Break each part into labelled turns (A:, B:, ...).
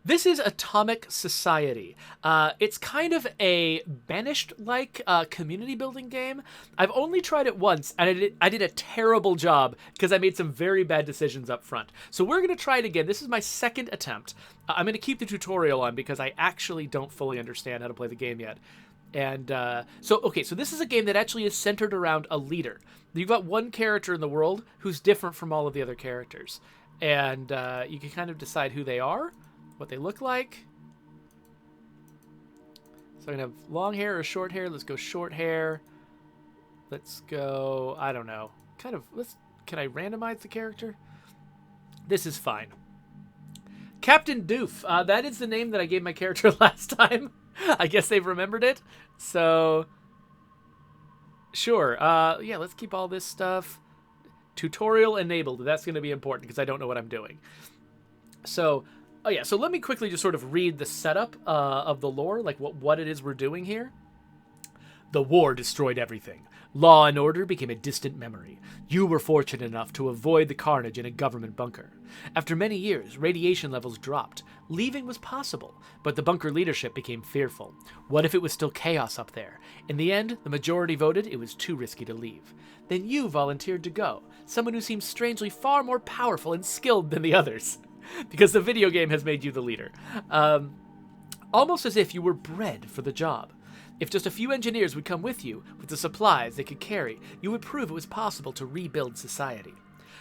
A: This is Atomic Society. It's kind of a Banished-like community building game. I've only tried it once, and I did a terrible job because I made some very bad decisions up front. So we're going to try it again. This is my second attempt. I'm going to keep the tutorial on because I actually don't fully understand how to play the game yet. And so this is a game that actually is centered around a leader. You've got one character in the world who's different from all of the other characters. And you can kind of decide who they are, what they look like. So I'm gonna have long hair or short hair. Let's go short hair. Let's go, I don't know. Can I randomize the character? This is fine. Captain Doof. That is the name that I gave my character last time. I guess they've remembered it. So, sure. Yeah, let's keep all this stuff. Tutorial enabled. That's going to be important because I don't know what I'm doing. So, so let me quickly just sort of read the setup of the lore, like what it is we're doing here. The war destroyed everything. Law and order became a distant memory. You were fortunate enough to avoid the carnage in a government bunker. After many years, radiation levels dropped. Leaving was possible, but the bunker leadership became fearful. What if it was still chaos up there? In the end, the majority voted it was too risky to leave. Then you volunteered to go, someone who seems strangely far more powerful and skilled than the others. Because the video game has made you the leader. Almost as if you were bred for the job. If just a few engineers would come with you, with the supplies they could carry, you would prove it was possible to rebuild society.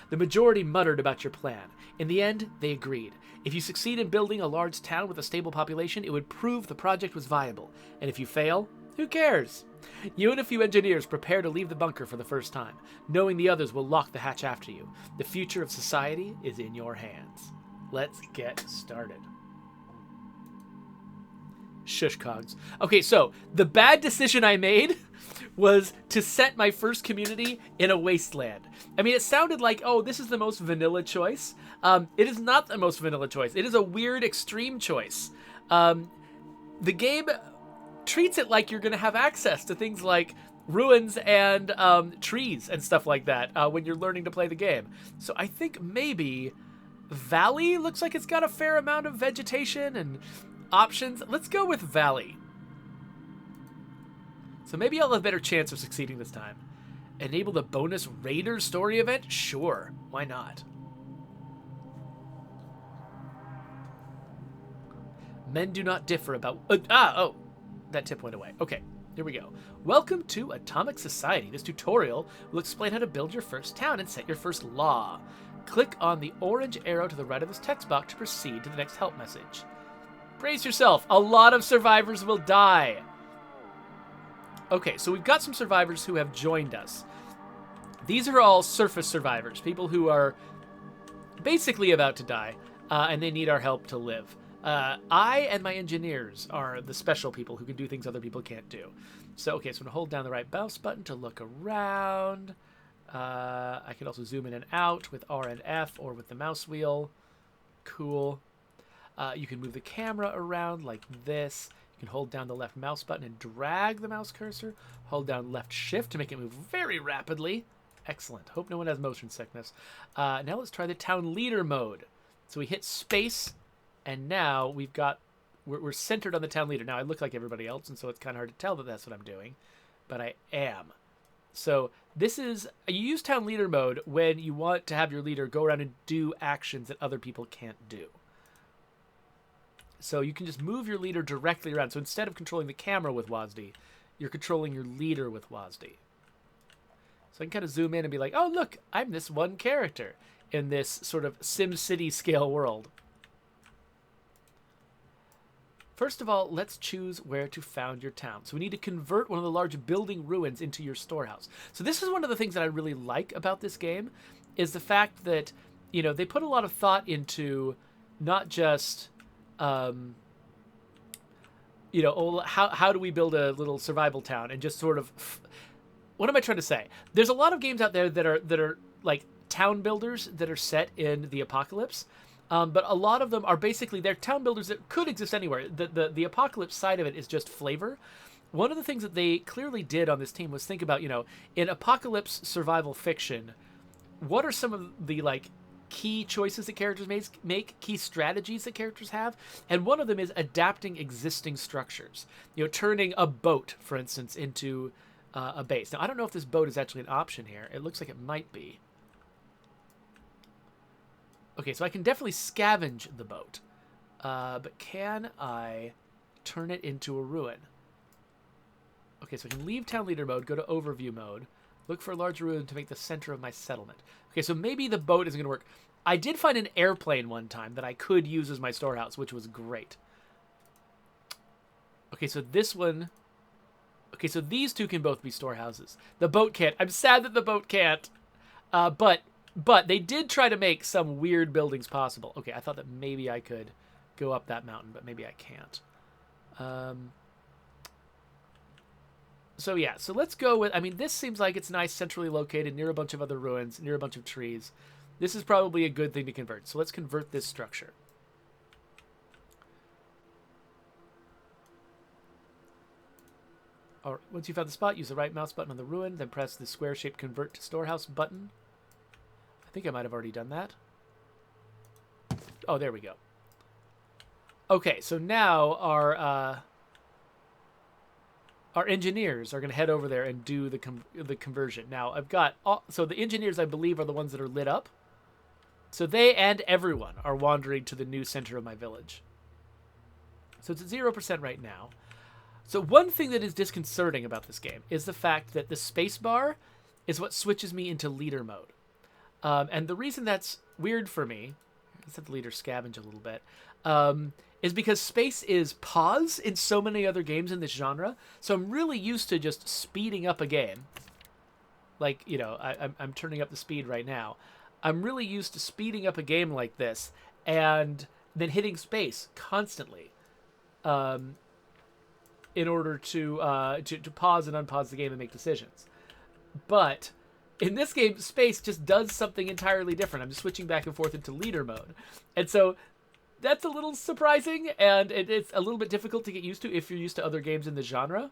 A: The majority muttered about your plan. In the end, they agreed. If you succeed in building a large town with a stable population, it would prove the project was viable. And if you fail, who cares? You and a few engineers prepare to leave the bunker for the first time, knowing the others will lock the hatch after you. The future of society is in your hands. Let's get started. Shush cogs. Okay, so the bad decision I made was to set my first community in a wasteland. I mean, it sounded like, oh, this is the most vanilla choice. It is not the most vanilla choice. It is a weird extreme choice. The game treats it like you're going to have access to things like ruins and trees and stuff like that when you're learning to play the game. So I think maybe Valley looks like it's got a fair amount of vegetation and options. Let's go with Valley. So maybe I'll have a better chance of succeeding this time. Enable the bonus Raiders story event? Sure, why not? Men do not differ about... that tip went away. Okay, here we go. Welcome to Atomic Society. This tutorial will explain how to build your first town and set your first law. Click on the orange arrow to the right of this text box to proceed to the next help message. Brace yourself. A lot of survivors will die. Okay, so we've got some survivors who have joined us. These are all surface survivors, people who are basically about to die, and they need our help to live. I and my engineers are the special people who can do things other people can't do. So, okay, so I'm going to hold down the right mouse button to look around. I can also zoom in and out with R and F or with the mouse wheel. Cool. You can move the camera around like this. You can hold down the left mouse button and drag the mouse cursor. Hold down left shift to make it move very rapidly. Excellent. Hope no one has motion sickness. Now let's try the town leader mode. So we hit space, and now we're centered on the town leader. Now I look like everybody else, and so it's kind of hard to tell that that's what I'm doing, but I am. So this is, you use town leader mode when you want to have your leader go around and do actions that other people can't do. So you can just move your leader directly around. So instead of controlling the camera with WASD, you're controlling your leader with WASD. So I can kind of zoom in and be like, oh, look, I'm this one character in this sort of SimCity scale world. First of all, let's choose where to found your town. So we need to convert one of the large building ruins into your storehouse. So this is one of the things that I really like about this game, is the fact that, you know, they put a lot of thought into not just... you know, how do we build a little survival town and just sort of, what am I trying to say? There's a lot of games out there that are like town builders that are set in the apocalypse, but a lot of them are basically, they're town builders that could exist anywhere. The apocalypse side of it is just flavor. One of the things that they clearly did on this team was think about, you know, in apocalypse survival fiction, what are some of the like key choices that characters make, key strategies that characters have, and one of them is adapting existing structures. Turning a boat, for instance, into a base. Now, I don't know if this boat is actually an option here. It looks like it might be. Okay, so I can definitely scavenge the boat. But can I turn it into a ruin? Okay, so I can leave town leader mode, go to overview mode, look for a large ruin to make the center of my settlement. Okay, so maybe the boat isn't going to work. I did find an airplane one time that I could use as my storehouse, which was great. Okay, so this one... Okay, so these two can both be storehouses. The boat can't. I'm sad that the boat can't. But they did try to make some weird buildings possible. Okay, I thought that maybe I could go up that mountain, but maybe I can't. So yeah, so let's go with, I mean, this seems like it's nice, centrally located, near a bunch of other ruins, near a bunch of trees. This is probably a good thing to convert. So let's convert this structure. All right, once you found the spot, use the right mouse button on the ruin, then press the square-shaped convert to storehouse button. I think I might have already done that. Oh, there we go. Okay, so now our engineers are going to head over there and do the conversion. Now, I've got... so the engineers, I believe, are the ones that are lit up. So they and everyone are wandering to the new center of my village. So it's at 0% right now. So one thing that is disconcerting about this game is the fact that the spacebar is what switches me into leader mode. And the reason that's weird for me... Let's have the leader scavenge a little bit. Is because space is pause in so many other games in this genre. So I'm really used to just speeding up a game. Like, I'm turning up the speed right now. I'm really used to speeding up a game like this and then hitting space constantly in order to pause and unpause the game and make decisions. But in this game, space just does something entirely different. I'm just switching back and forth into leader mode. And so that's a little surprising, and it's a little bit difficult to get used to if you're used to other games in the genre.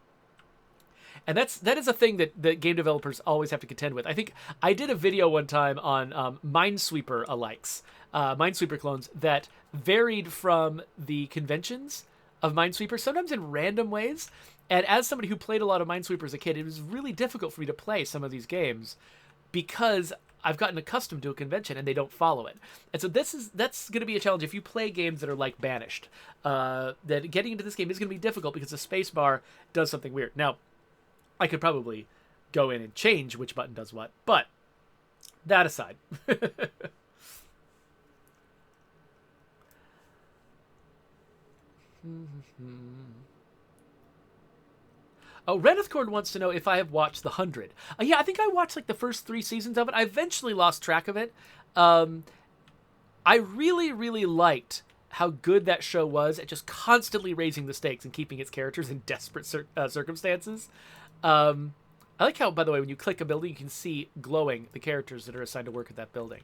A: And that is a thing that game developers always have to contend with. I think I did a video one time on Minesweeper alikes, Minesweeper clones that varied from the conventions of Minesweeper, sometimes in random ways. And as somebody who played a lot of Minesweeper as a kid, it was really difficult for me to play some of these games because I've gotten accustomed to a convention and they don't follow it. And so that's going to be a challenge if you play games that are like Banished. That getting into this game is going to be difficult because the spacebar does something weird. Now, I could probably go in and change which button does what, but that aside. Oh, Renethcord wants to know if I have watched The 100. Yeah, I think I watched like the first 3 seasons of it. I eventually lost track of it. I really, really liked how good that show was at just constantly raising the stakes and keeping its characters in desperate circumstances. I like how, by the way, when you click a building, you can see glowing the characters that are assigned to work at that building.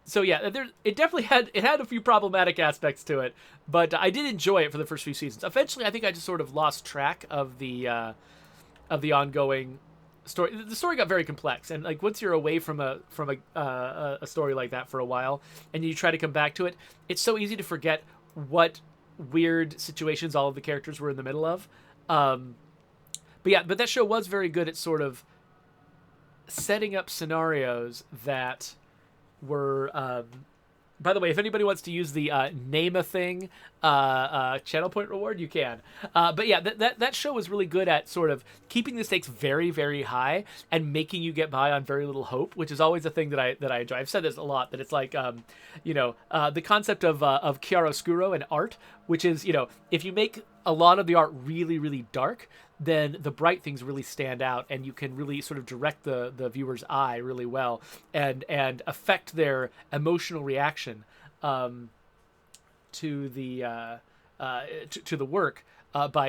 A: So yeah, it definitely had a few problematic aspects to it, but I did enjoy it for the first few seasons. Eventually, I think I just sort of lost track of the ongoing story. The story got very complex, and like once you're away from a story like that for a while, and you try to come back to it, it's so easy to forget what weird situations all of the characters were in the middle of. But that show was very good at sort of setting up scenarios that were, by the way, if anybody wants to use the name a thing channel point reward, you can. But yeah, that show was really good at sort of keeping the stakes very, very high and making you get by on very little hope, which is always a thing that I enjoy. I've said this a lot, that it's like, the concept of chiaroscuro and art, which is, if you make a lot of the art really, really dark, then the bright things really stand out, and you can really sort of direct the viewer's eye really well and affect their emotional reaction to the work by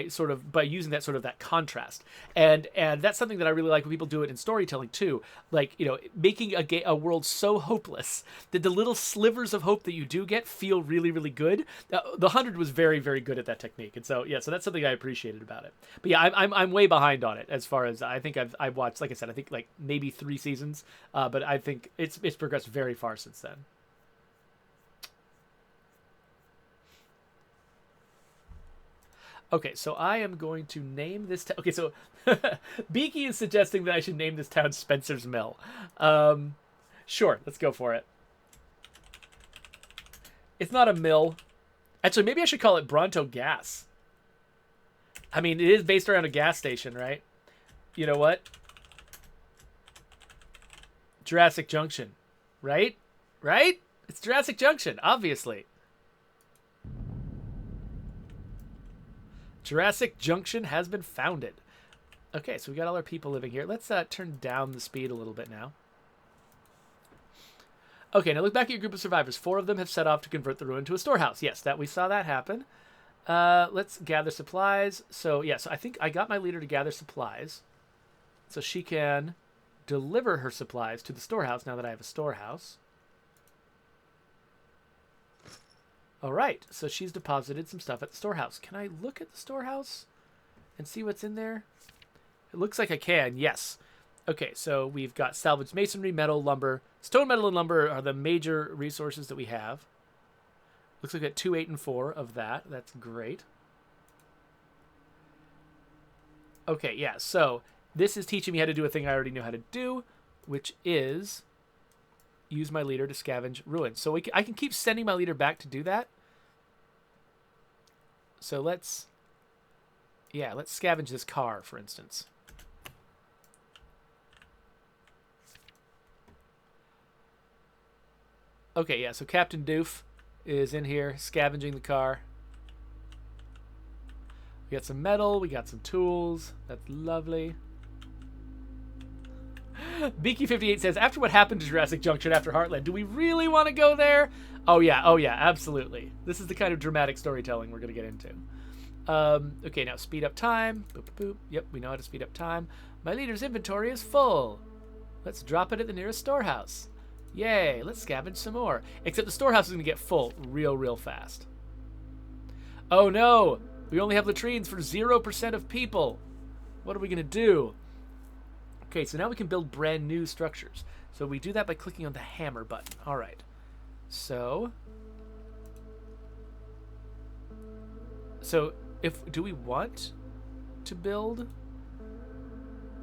A: using that contrast, and that's something that I really like when people do it in storytelling too. Like, making a world so hopeless that the little slivers of hope that you do get feel really, really good. The 100 was very, very good at that technique, and so so that's something I appreciated about it. But yeah, I'm way behind on it as far as I think I've watched. Like I said, I think like maybe 3 seasons, but I think it's progressed very far since then. Okay, so I am going to name this town. Okay, so Beaky is suggesting that I should name this town Spencer's Mill. Sure, let's go for it. It's not a mill. Actually, maybe I should call it Bronto Gas. I mean, it is based around a gas station, right? You know what? Jurassic Junction, right? Right? It's Jurassic Junction, obviously. Jurassic Junction has been founded. Okay, so we got all our people living here. Let's turn down the speed a little bit now. Okay, now look back at your group of survivors. 4 of them have set off to convert the ruin to a storehouse. Yes, we saw that happen. Let's gather supplies. So I think I got my leader to gather supplies, so she can deliver her supplies to the storehouse now that I have a storehouse. All right, so she's deposited some stuff at the storehouse. Can I look at the storehouse and see what's in there? It looks like I can, yes. Okay, so we've got salvaged masonry, metal, lumber. Stone, metal, and lumber are the major resources that we have. Looks like we got 2, 8, and 4 of that. That's great. Okay, yeah, so this is teaching me how to do a thing I already know how to do, which is use my leader to scavenge ruins. So I can keep sending my leader back to do that. So let's scavenge this car, for instance. Okay, yeah, so Captain Doof is in here scavenging the car. We got some metal, we got some tools. That's lovely. Beaky58 says, after what happened to Jurassic Junction after Heartland, do we really want to go there? Oh yeah, absolutely. This is the kind of dramatic storytelling we're going to get into. Okay, now speed up time. Boop, boop, boop. Yep, we know how to speed up time. My leader's inventory is full. Let's drop it at the nearest storehouse. Yay, let's scavenge some more. Except the storehouse is going to get full real fast. Oh no, we only have latrines for 0% of people. What are we going to do? Okay, so now we can build brand new structures. So we do that by clicking on the hammer button. All right. So do we want to build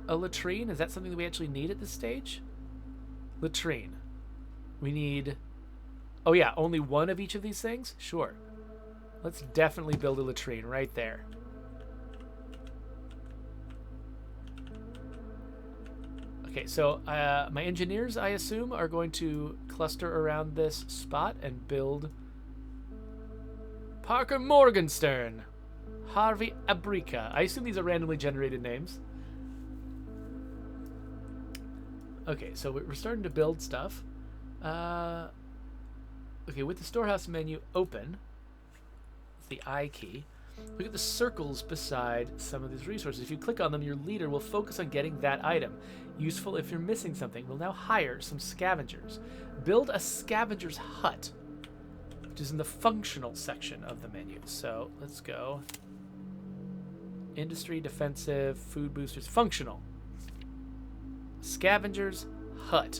A: a latrine? Is that something that we actually need at this stage? Latrine. We need, oh yeah, only one of each of these things? Sure. Let's definitely build a latrine right there. Okay, so my engineers, I assume, are going to cluster around this spot and build Parker Morgenstern, Harvey Abrica. I assume these are randomly generated names. Okay, so we're starting to build stuff. Okay, with the storehouse menu open, it's the I key. Look at the circles beside some of these resources. If you click on them, your leader will focus on getting that item. Useful if you're missing something. We'll now hire some scavengers. Build a scavenger's hut, which is in the functional section of the menu. So let's go. Industry, defensive, food boosters, functional. Scavenger's hut.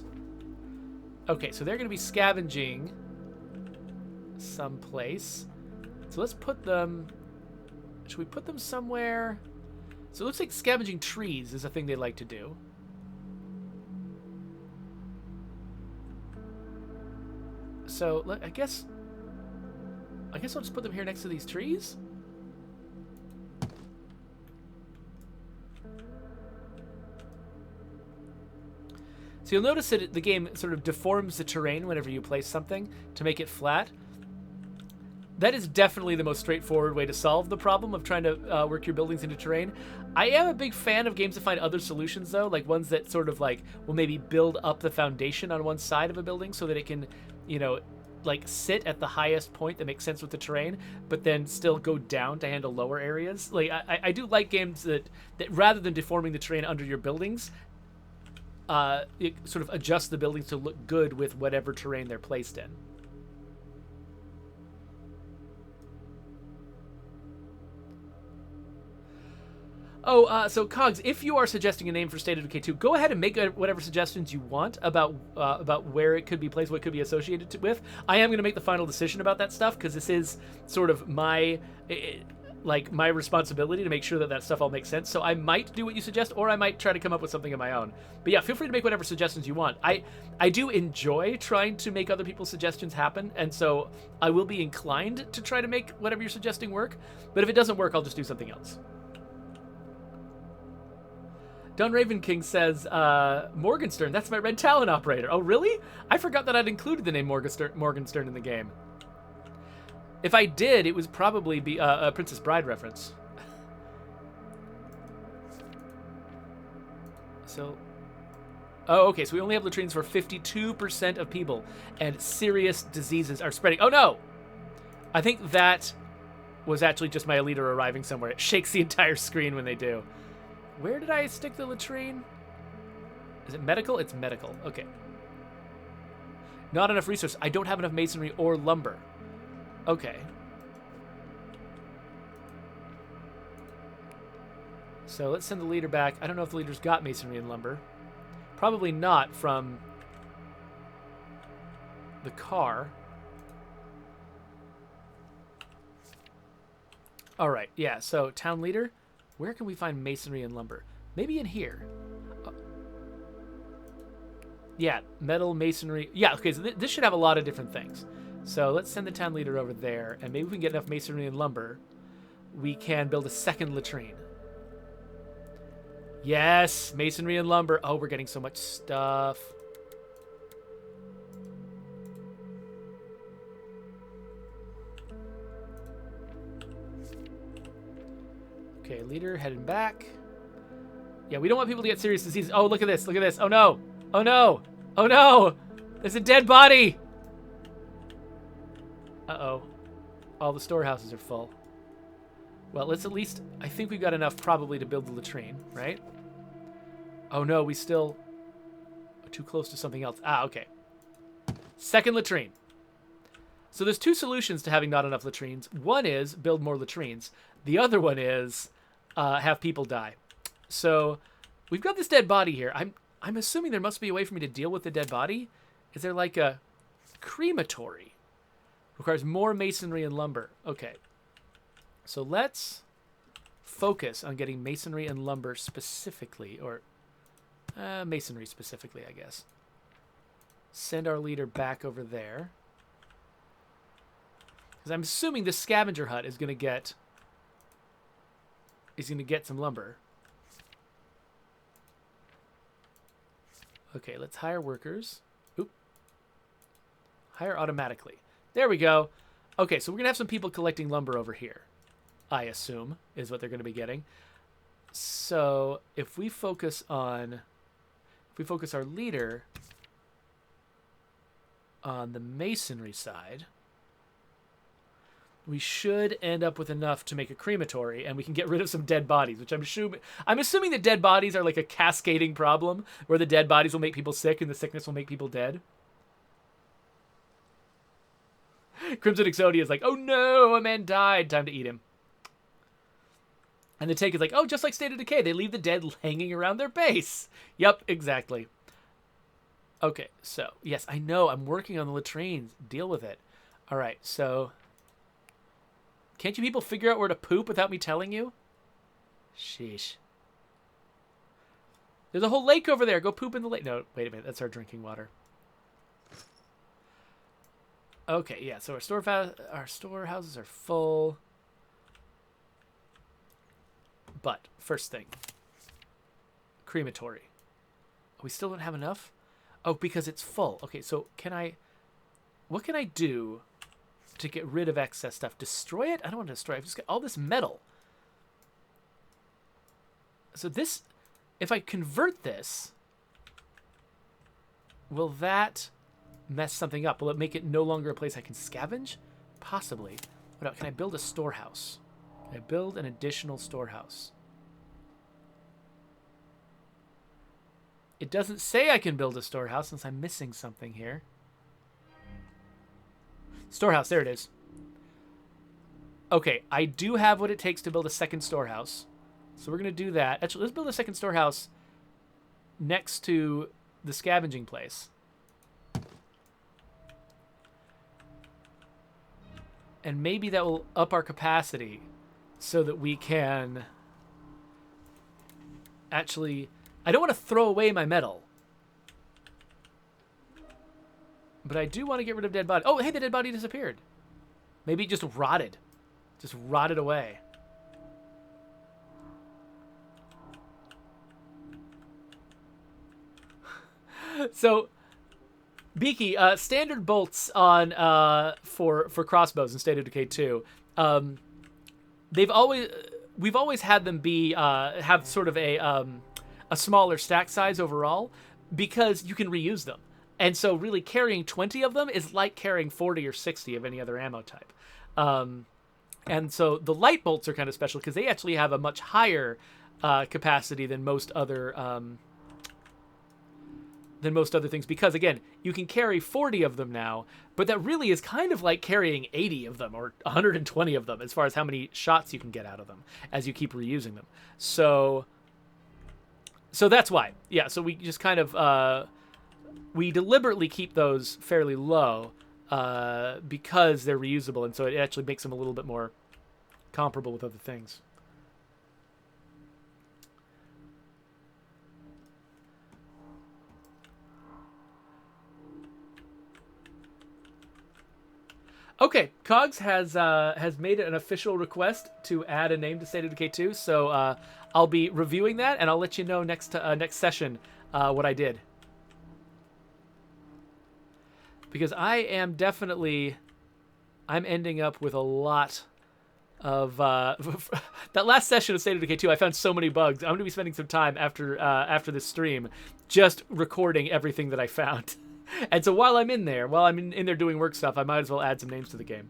A: Okay, so they're going to be scavenging someplace. So let's put them... Should we put them somewhere? So it looks like scavenging trees is a thing they like to do. So I guess I'll just put them here next to these trees. So you'll notice that the game sort of deforms the terrain whenever you place something to make it flat. That is definitely the most straightforward way to solve the problem of trying to work your buildings into terrain. I am a big fan of games that find other solutions, though, like ones that sort of like will maybe build up the foundation on one side of a building so that it can, like sit at the highest point that makes sense with the terrain, but then still go down to handle lower areas. Like I do like games that rather than deforming the terrain under your buildings, it sort of adjusts the buildings to look good with whatever terrain they're placed in. Oh, so Cogs, if you are suggesting a name for State of Decay 2, go ahead and make whatever suggestions you want about where it could be placed, what it could be associated with. I am going to make the final decision about that stuff because this is sort of my responsibility to make sure that stuff all makes sense. So I might do what you suggest, or I might try to come up with something of my own. But yeah, feel free to make whatever suggestions you want. I do enjoy trying to make other people's suggestions happen, and so I will be inclined to try to make whatever you're suggesting work. But if it doesn't work, I'll just do something else. Don Raven King says, Morgenstern, that's my Red Talon operator. Oh, really? I forgot that I'd included the name Morgenstern in the game. If I did, it would probably be a Princess Bride reference. So, oh, okay, so we only have latrines for 52% of people, and serious diseases are spreading. Oh, no! I think that was actually just my leader arriving somewhere. It shakes the entire screen when they do. Where did I stick the latrine? Is it medical? It's medical. Okay. Not enough resources. I don't have enough masonry or lumber. Okay. So let's send the leader back. I don't know if the leader's got masonry and lumber. Probably not from the car. All right. Yeah, so town leader. Where can we find masonry and lumber? Maybe in here. Yeah, metal, masonry. Yeah, okay, so this should have a lot of different things. So let's send the town leader over there, and maybe we can get enough masonry and lumber. We can build a second latrine. Yes, masonry and lumber. Oh, we're getting so much stuff. Okay, leader heading back. Yeah, we don't want people to get serious disease. Oh, look at this. Look at this. Oh, no. Oh, no. Oh, no. There's a dead body. Uh-oh. All the storehouses are full. Well, let's at least... I think we've got enough probably to build the latrine, right? Oh, no. We still... are too close to something else. Ah, okay. Second latrine. So there's two solutions to having not enough latrines. One is build more latrines. The other one is... have people die. So we've got this dead body here. I'm assuming there must be a way for me to deal with the dead body. Is there like a crematory? Requires more masonry and lumber. Okay. So let's focus on getting masonry and lumber specifically, or masonry specifically, I guess. Send our leader back over there. Because I'm assuming this scavenger hut is going to get... He's going to get some lumber. Okay, let's hire workers. Oop. Hire automatically. There we go. Okay, so we're going to have some people collecting lumber over here, I assume, is what they're going to be getting. So if we focus on... If we focus our leader on the masonry side... we should end up with enough to make a crematory, and we can get rid of some dead bodies, which I'm assuming that dead bodies are like a cascading problem, where the dead bodies will make people sick, and the sickness will make people dead. Crimson Exodia is like, oh no, a man died, time to eat him. And the take is like, oh, just like State of Decay, they leave the dead hanging around their base. Yep, exactly. Okay, so, yes, I know, I'm working on the latrines. Deal with it. All right, so... Can't you people figure out where to poop without me telling you? Sheesh. There's a whole lake over there. Go poop in the lake. No, wait a minute. That's our drinking water. Okay, yeah. So our storehouses are full. But first thing, crematory. We still don't have enough? Oh, because it's full. Okay, so what can I do to get rid of excess stuff? Destroy it? I don't want to destroy it. I've just got all this metal. So this, if I convert this, will that mess something up? Will it make it no longer a place I can scavenge? Possibly. What else? Can I build a storehouse? Can I build an additional storehouse? It doesn't say I can build a storehouse since I'm missing something here. Storehouse, there it is. Okay, I do have what it takes to build a second storehouse. So we're going to do that. Actually, let's build a second storehouse next to the scavenging place. And maybe that will up our capacity so that we can actually... I don't want to throw away my metal. But I do want to get rid of dead body. Oh, hey, the dead body disappeared. Maybe it just rotted. Just rotted away. So, Beaky, standard bolts on for crossbows in State of Decay 2. We've always had them be have sort of a smaller stack size overall because you can reuse them. And so really carrying 20 of them is like carrying 40 or 60 of any other ammo type. And so the light bolts are kind of special because they actually have a much higher capacity than most other things. Because again, you can carry 40 of them now, but that really is kind of like carrying 80 of them or 120 of them as far as how many shots you can get out of them as you keep reusing them. So that's why. Yeah, so we just kind of we deliberately keep those fairly low because they're reusable, and so it actually makes them a little bit more comparable with other things. Okay, Cogs has made an official request to add a name to State of Decay 2, so I'll be reviewing that, and I'll let you know next session what I did. Because I'm ending up with a lot of that last session of State of Decay 2. I found so many bugs. I'm going to be spending some time after this stream just recording everything that I found. And so while I'm in there doing work stuff, I might as well add some names to the game.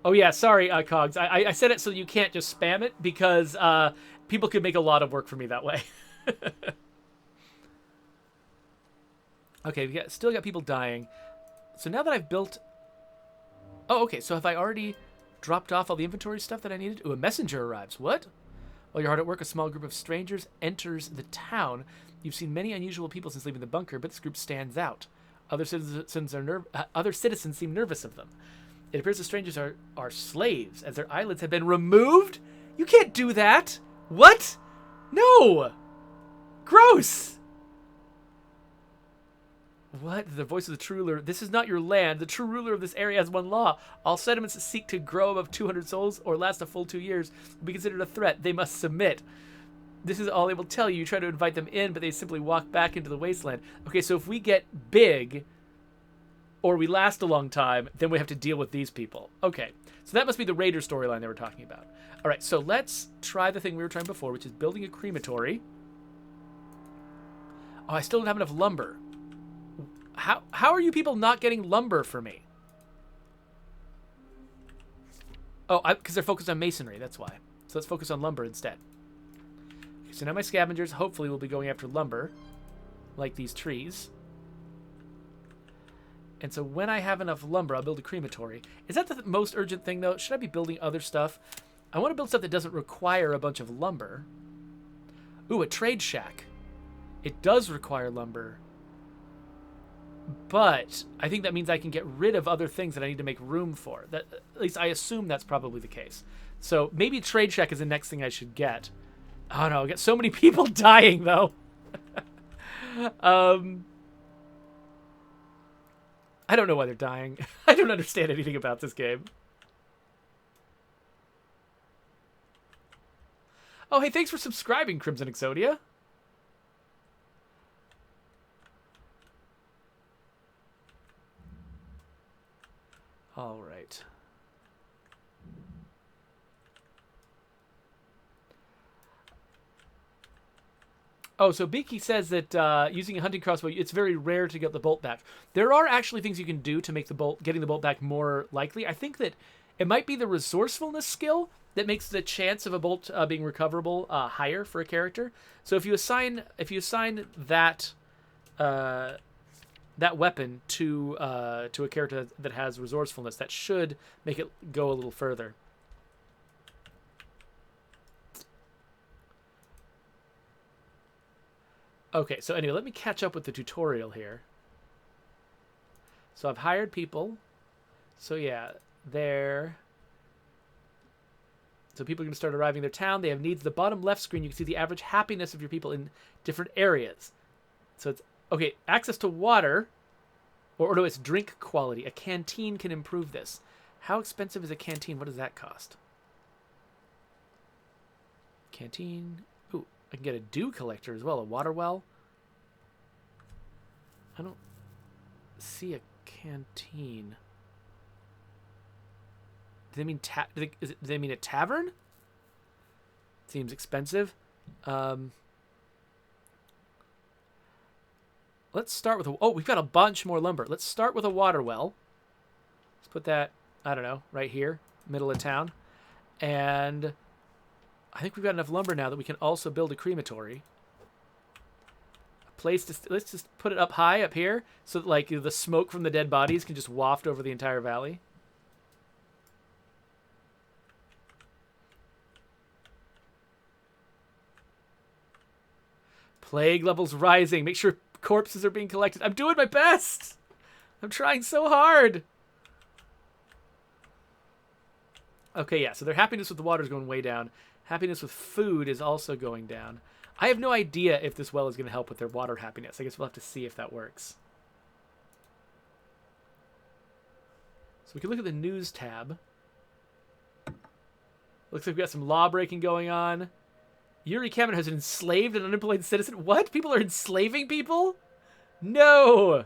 A: Oh yeah, sorry, Cogs. I said it so you can't just spam it because people could make a lot of work for me that way. Okay, we still got people dying. So now that I've built... Oh, okay, so have I already dropped off all the inventory stuff that I needed? Ooh, a messenger arrives. What? While you're hard at work, a small group of strangers enters the town. You've seen many unusual people since leaving the bunker, but this group stands out. Other citizens seem nervous of them. It appears the strangers are slaves, as their eyelids have been removed? You can't do that! What? No! Gross! What? The voice of the true ruler. This is not your land. The true ruler of this area has one law. All settlements that seek to grow above 200 souls or last a full 2 years will be considered a threat. They must submit. This is all they will tell you. You try to invite them in, but they simply walk back into the wasteland. Okay, so if we get big... or we last a long time, then we have to deal with these people. Okay, so that must be the Raider storyline they were talking about. All right, so let's try the thing we were trying before, which is building a crematory. Oh, I still don't have enough lumber. How are you people not getting lumber for me? Oh, because they're focused on masonry, that's why. So let's focus on lumber instead. Okay, so now my scavengers hopefully will be going after lumber, like these trees. And so when I have enough lumber, I'll build a crematory. Is that the most urgent thing, though? Should I be building other stuff? I want to build stuff that doesn't require a bunch of lumber. Ooh, a trade shack. It does require lumber. But I think that means I can get rid of other things that I need to make room for. That, at least I assume that's probably the case. So maybe trade shack is the next thing I should get. Oh, no. I got so many people dying, though. I don't know why they're dying. I don't understand anything about this game. Oh, hey, thanks for subscribing, Crimson Exodia. All right. Oh, so Beaky says that using a hunting crossbow, it's very rare to get the bolt back. There are actually things you can do to make getting the bolt back more likely. I think that it might be the resourcefulness skill that makes the chance of a bolt being recoverable higher for a character. So if you assign that that weapon to a character that has resourcefulness, that should make it go a little further. Okay, so anyway, let me catch up with the tutorial here. So I've hired people. So yeah, so people are going to start arriving in their town. They have needs. The bottom left screen, you can see the average happiness of your people in different areas. So it's, okay, access to water, or no, it's drink quality. A canteen can improve this. How expensive is a canteen? What does that cost? Canteen. Ooh, I can get a dew collector as well, a water well. I don't see a canteen. Do they mean do they mean a tavern? Seems expensive. Let's start with we've got a bunch more lumber. Let's start with a water well. Let's put that, I don't know, right here, middle of town. And I think we've got enough lumber now that we can also build a crematory. A place to, let's just put it up high up here so that like the smoke from the dead bodies can just waft over the entire valley. Plague levels rising. Make sure corpses are being collected. I'm doing my best. I'm trying so hard. Okay, yeah, so their happiness with the water is going way down. Happiness with food is also going down. I have no idea if this well is going to help with their water happiness. I guess we'll have to see if that works. So we can look at the news tab. Looks like we've got some law breaking going on. Yuri Kamen has enslaved an unemployed citizen. What? People are enslaving people? No!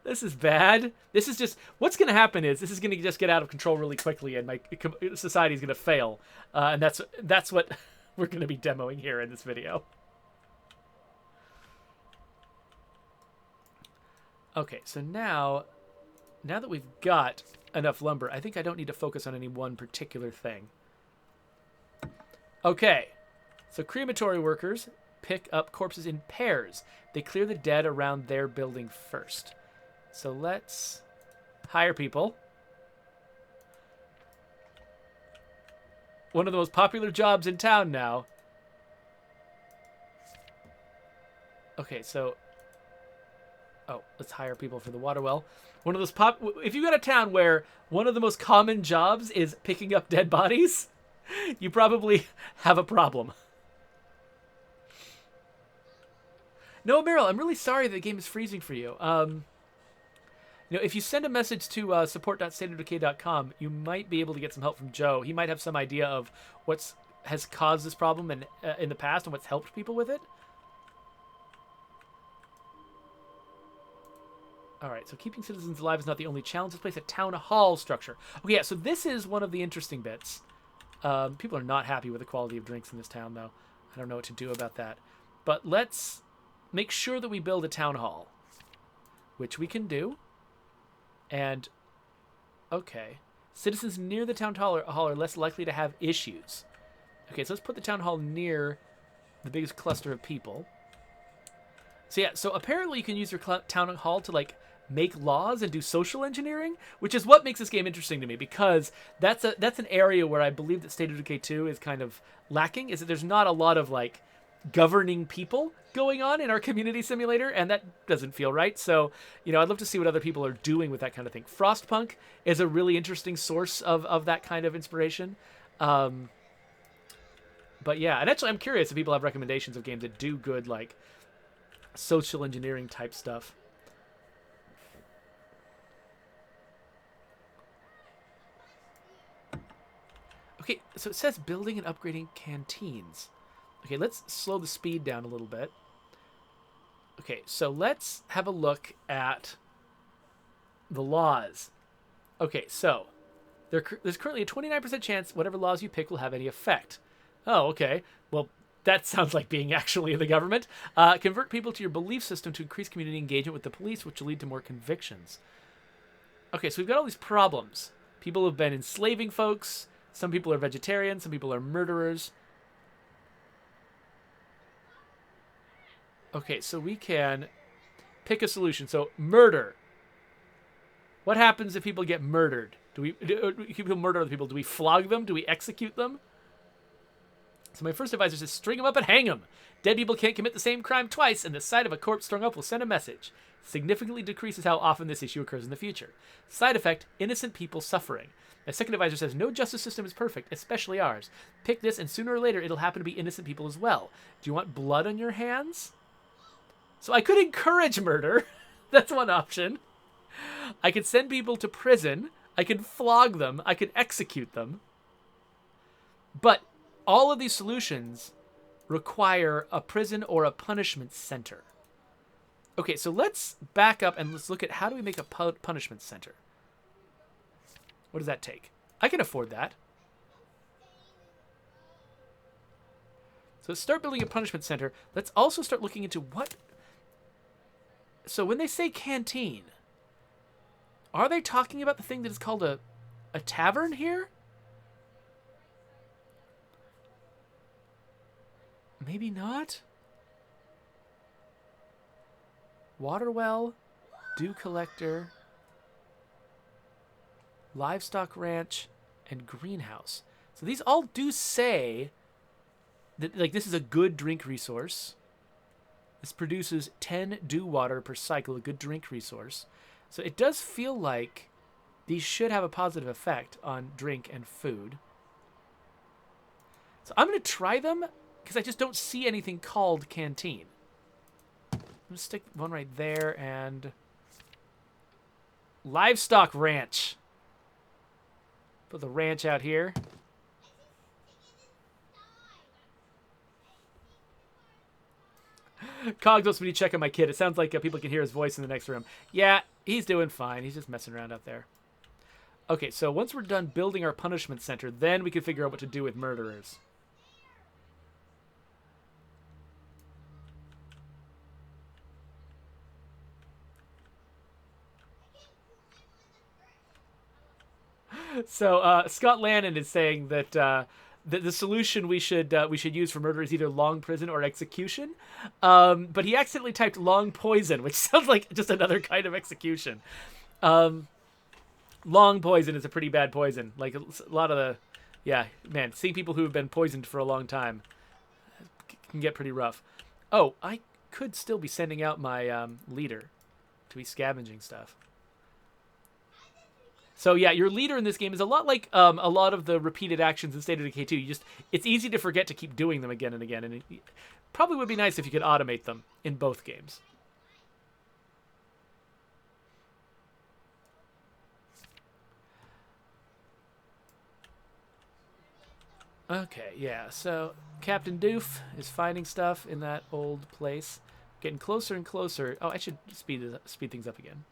A: This is bad. This is just... What's going to happen is this is going to just get out of control really quickly and my society is going to fail. And that's what we're going to be demoing here in this video. Okay, so now that we've got enough lumber, I think I don't need to focus on any one particular thing. Okay, so crematory workers pick up corpses in pairs. They clear the dead around their building first. So let's hire people. One of the most popular jobs in town now. Okay, so... Oh, let's hire people for the water well. One of those if you got a town where one of the most common jobs is picking up dead bodies, you probably have a problem. No, Meryl, I'm really sorry the game is freezing for you. You know, if you send a message to support.stateofdecay.com, you might be able to get some help from Joe. He might have some idea of what's has caused this problem in the past and what's helped people with it. All right, so keeping citizens alive is not the only challenge. Let's place a town hall structure. Okay, yeah, so this is one of the interesting bits. People are not happy with the quality of drinks in this town, though. I don't know what to do about that. But let's make sure that we build a town hall, which we can do. And, okay, citizens near the town hall are less likely to have issues. Okay, so let's put the town hall near the biggest cluster of people. So yeah, so apparently you can use your town hall to, like, make laws and do social engineering, which is what makes this game interesting to me, because that's an area where I believe that State of Decay 2 is kind of lacking, is that there's not a lot of, like, governing people going on in our community simulator, and that doesn't feel right. So, you know, I'd love to see what other people are doing with that kind of thing. Frostpunk is a really interesting source of that kind of inspiration. But yeah, and actually I'm curious if people have recommendations of games that do good, like, social engineering type stuff. Okay, so it says building and upgrading canteens. Okay, let's slow the speed down a little bit. Okay, so let's have a look at the laws. Okay, so there's currently a 29% chance whatever laws you pick will have any effect. Oh, okay. Well, That sounds like being actually in the government. Convert people to your belief system to increase community engagement with the police, which will lead to more convictions. Okay, so we've got all these problems. People have been enslaving folks. Some people are vegetarians. Some people are murderers. Okay, so we can pick a solution. So murder. What happens if people get murdered? Do people murder other people? Do we flog them? Do we execute them? So my first advisor says, string them up and hang them. Dead people can't commit the same crime twice, and the sight of a corpse strung up will send a message. Significantly decreases how often this issue occurs in the future. Side effect, innocent people suffering. My second advisor says, no justice system is perfect, especially ours. Pick this, and sooner or later, it'll happen to be innocent people as well. Do you want blood on your hands? So I could encourage murder. That's one option. I could send people to prison. I could flog them. I could execute them. But all of these solutions require a prison or a punishment center. Okay, so let's back up and let's look at how do we make a punishment center. What does that take? I can afford that. So let's start building a punishment center. Let's also start looking into what... So when they say canteen, are they talking about the thing that is called a tavern here? Maybe not. Water well, dew collector, livestock ranch, and greenhouse. So these all do say that like this is a good drink resource. This produces 10 dew water per cycle, a good drink resource. So it does feel like these should have a positive effect on drink and food. So I'm going to try them because I just don't see anything called canteen. I'm going to stick one right there and livestock ranch. Put the ranch out here. Cogs wants me to check on my kid. It sounds like people can hear his voice in the next room. Yeah, he's doing fine. He's just messing around out there. Okay, so once we're done building our punishment center, then we can figure out what to do with murderers. So Scott Lannon is saying that the solution we should use for murder is either long prison or execution. But he accidentally typed long poison, which sounds like just another kind of execution. Long poison is a pretty bad poison. Like a lot of the, yeah, man, seeing people who have been poisoned for a long time can get pretty rough. Oh, I could still be sending out my leader to be scavenging stuff. So yeah, your leader in this game is a lot like a lot of the repeated actions in State of Decay 2. It's easy to forget to keep doing them again and again, and it probably would be nice if you could automate them in both games. Okay, yeah, so Captain Doof is finding stuff in that old place. Getting closer and closer. Oh, I should speed things up again.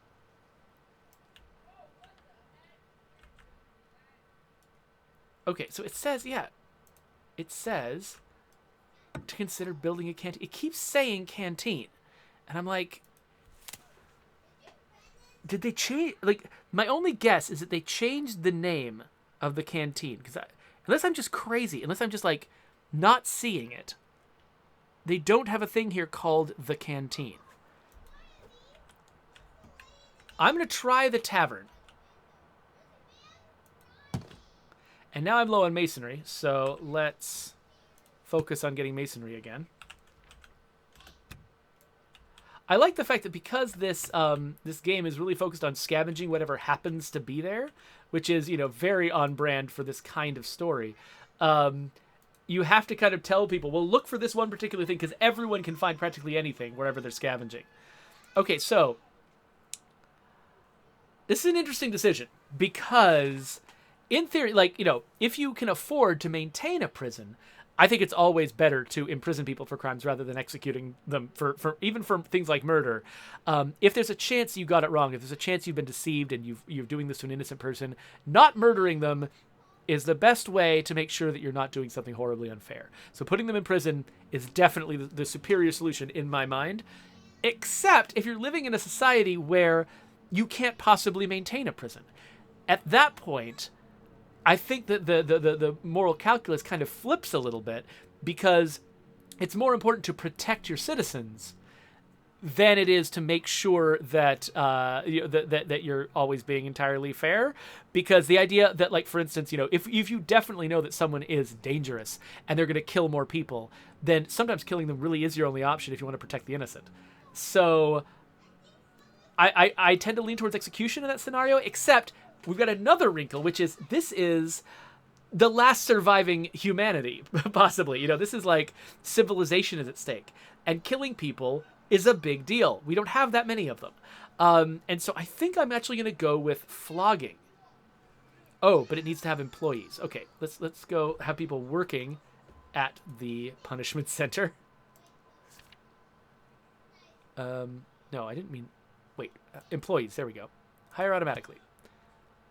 A: Okay, so it says, yeah, it says to consider building a canteen. It keeps saying canteen. And I'm like, did they change? Like, my only guess is that they changed the name of the canteen. Because unless I'm just crazy, unless I'm just, like, not seeing it, they don't have a thing here called the canteen. I'm going to try the tavern. And now I'm low on masonry, so let's focus on getting masonry again. I like the fact that because this this game is really focused on scavenging whatever happens to be there, which is, you know, very on brand for this kind of story. You have to kind of tell people, well, look for this one particular thing because everyone can find practically anything wherever they're scavenging. Okay, so this is an interesting decision because in theory, like, you know, if you can afford to maintain a prison, I think it's always better to imprison people for crimes rather than executing them for even for things like murder. If there's a chance you got it wrong, if there's a chance you've been deceived and you're doing this to an innocent person, not murdering them is the best way to make sure that you're not doing something horribly unfair. So putting them in prison is definitely the superior solution in my mind, except if you're living in a society where you can't possibly maintain a prison. At that point, I think that the moral calculus kind of flips a little bit, because it's more important to protect your citizens than it is to make sure that that you're always being entirely fair. Because the idea that, like, for instance, if you definitely know that someone is dangerous and they're going to kill more people, then sometimes killing them really is your only option if you want to protect the innocent. So I tend to lean towards execution in that scenario, except we've got another wrinkle, which is this is the last surviving humanity, possibly. This is like civilization is at stake, and killing people is a big deal. We don't have that many of them. And so I think I'm actually going to go with flogging. Oh, but it needs to have employees. Okay, let's go have people working at the punishment center. No, I didn't mean... Wait, employees. There we go. Hire automatically.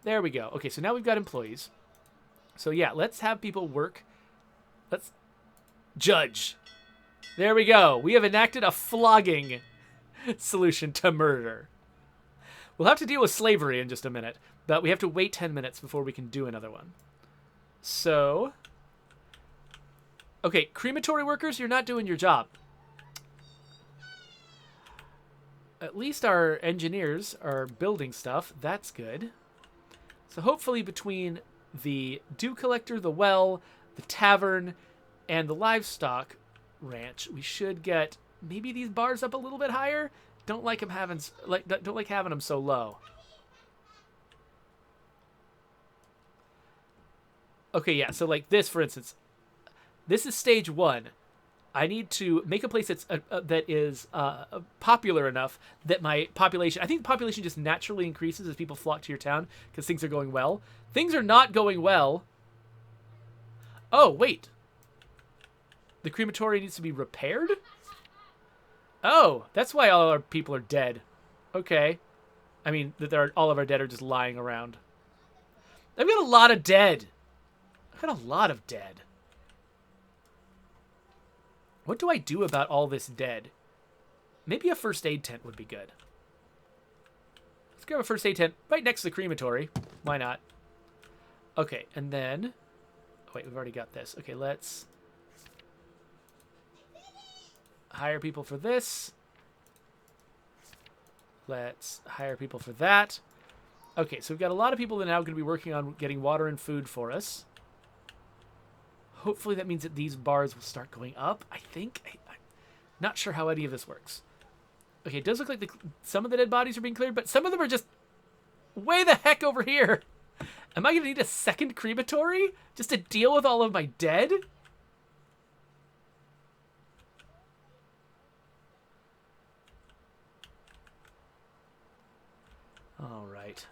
A: There we go. Okay, so now we've got employees. So yeah, let's have people work. Let's judge. There we go. We have enacted a flogging solution to murder. We'll have to deal with slavery in just a minute, but we have to wait 10 minutes before we can do another one. So, okay, crematory workers, you're not doing your job. At least our engineers are building stuff. That's good. So hopefully between the dew collector, the well, the tavern, and the livestock ranch, we should get maybe these bars up a little bit higher. Don't like having them so low. Okay, yeah. So like this, for instance, this is stage 1. I need to make a place that is popular enough that my population... I think the population just naturally increases as people flock to your town because things are going well. Things are not going well. Oh, wait. The crematory needs to be repaired? Oh, that's why all our people are dead. Okay. I mean, all of our dead are just lying around. I've got a lot of dead. I've got a lot of dead. What do I do about all this dead? Maybe a first aid tent would be good. Let's grab a first aid tent right next to the crematory. Why not? Okay, and then... Oh, wait, we've already got this. Okay, let's hire people for this. Let's hire people for that. Okay, so we've got a lot of people that are now going to be working on getting water and food for us. Hopefully that means that these bars will start going up, I think. I'm not sure how any of this works. Okay, it does look like some of the dead bodies are being cleared, but some of them are just way the heck over here. Am I going to need a second crematory just to deal with all of my dead? All right.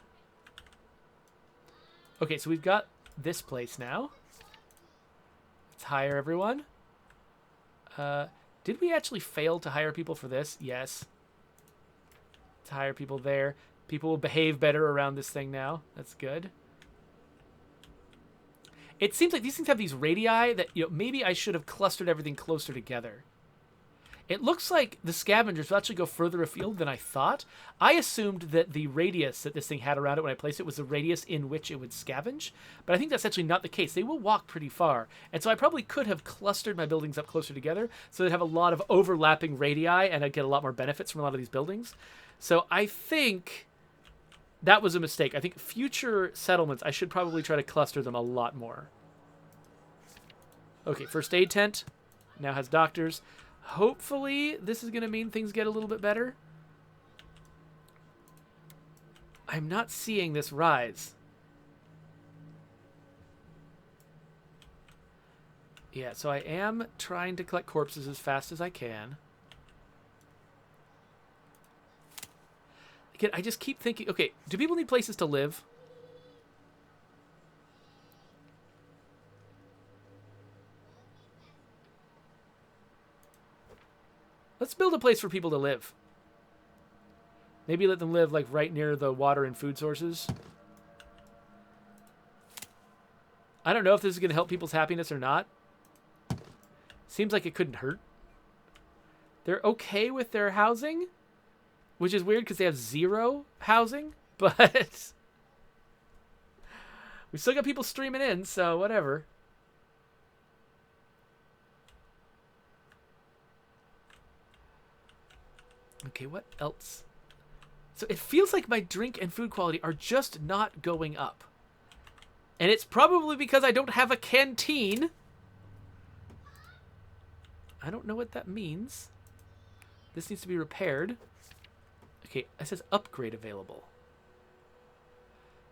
A: Okay, so we've got this place now. Let's hire everyone. Did we actually fail to hire people for this? Yes. Let's hire people there. People will behave better around this thing now. That's good. It seems like these things have these radii that, maybe I should have clustered everything closer together. It looks like the scavengers will actually go further afield than I thought. I assumed that the radius that this thing had around it when I placed it was the radius in which it would scavenge, but I think that's actually not the case. They will walk pretty far, and so I probably could have clustered my buildings up closer together so they'd have a lot of overlapping radii, and I'd get a lot more benefits from a lot of these buildings. So I think that was a mistake. I think future settlements, I should probably try to cluster them a lot more. Okay, first aid tent now has doctors. Hopefully, this is going to mean things get a little bit better. I'm not seeing this rise. Yeah, so I am trying to collect corpses as fast as I can. Again, I just keep thinking, okay, do people need places to live? Let's build a place for people to live. Maybe let them live like right near the water and food sources. I don't know if this is going to help people's happiness or not. Seems like it couldn't hurt. They're okay with their housing, which is weird because they have 0 housing, but we still got people streaming in, so whatever. Okay, what else? So it feels like my drink and food quality are just not going up. And it's probably because I don't have a canteen. I don't know what that means. This needs to be repaired. Okay, it says upgrade available.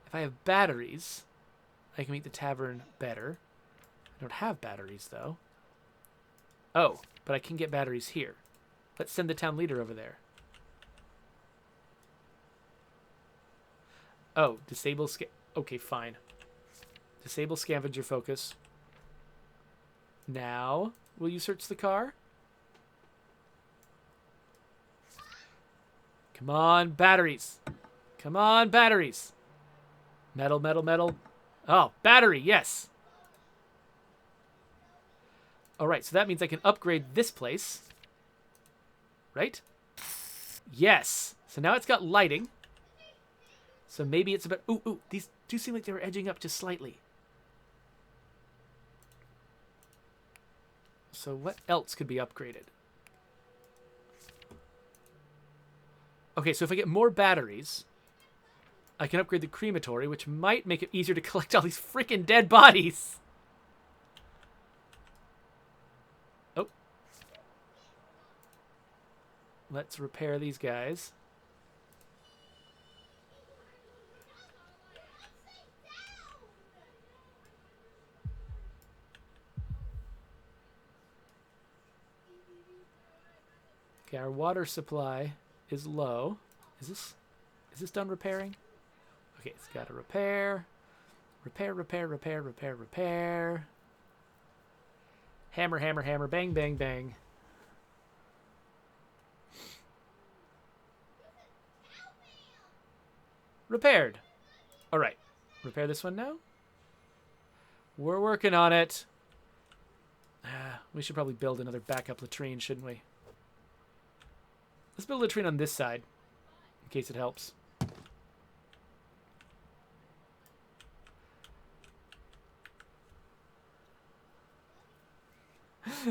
A: If I have batteries, I can make the tavern better. I don't have batteries, though. Oh, but I can get batteries here. Let's send the town leader over there. Oh, disable okay, fine. Disable scavenger focus. Now, will you search the car? Come on, batteries. Come on, batteries. Metal, metal, metal. Oh, battery, yes. All right, so that means I can upgrade this place. Right? Yes. So now it's got lighting. So maybe it's about... Ooh, these do seem like they were edging up just slightly. So what else could be upgraded? Okay, so if I get more batteries, I can upgrade the crematory, which might make it easier to collect all these freaking dead bodies. Oh. Let's repair these guys. Okay, our water supply is low. Is this done repairing? Okay, it's got to repair. Repair, repair, repair, repair, repair. Hammer, hammer, hammer, bang, bang, bang. Repaired. All right. Repair this one now. We're working on it. We should probably build another backup latrine, shouldn't we? Let's build a latrine on this side, in case it helps.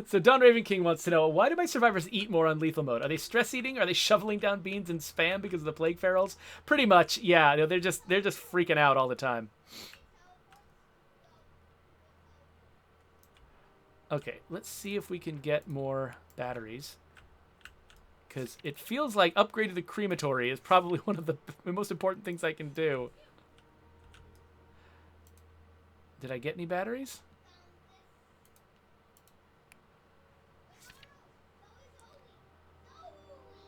A: So Don Raven King wants to know, why do my survivors eat more on lethal mode? Are they stress eating? Are they shoveling down beans and spam because of the plague ferals? Pretty much, yeah. No, they're just freaking out all the time. Okay, let's see if we can get more batteries. Because it feels like upgrading the crematory is probably one of the most important things I can do. Did I get any batteries?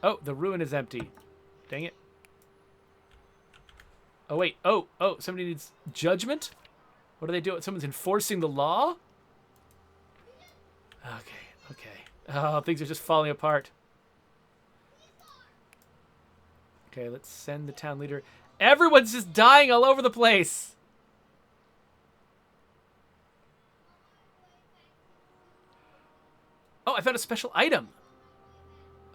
A: Oh, the ruin is empty. Dang it. Oh, wait. Oh, somebody needs judgment? What are they doing? Someone's enforcing the law? Okay. Oh, things are just falling apart. Okay, let's send the town leader. Everyone's just dying all over the place. Oh, I found a special item.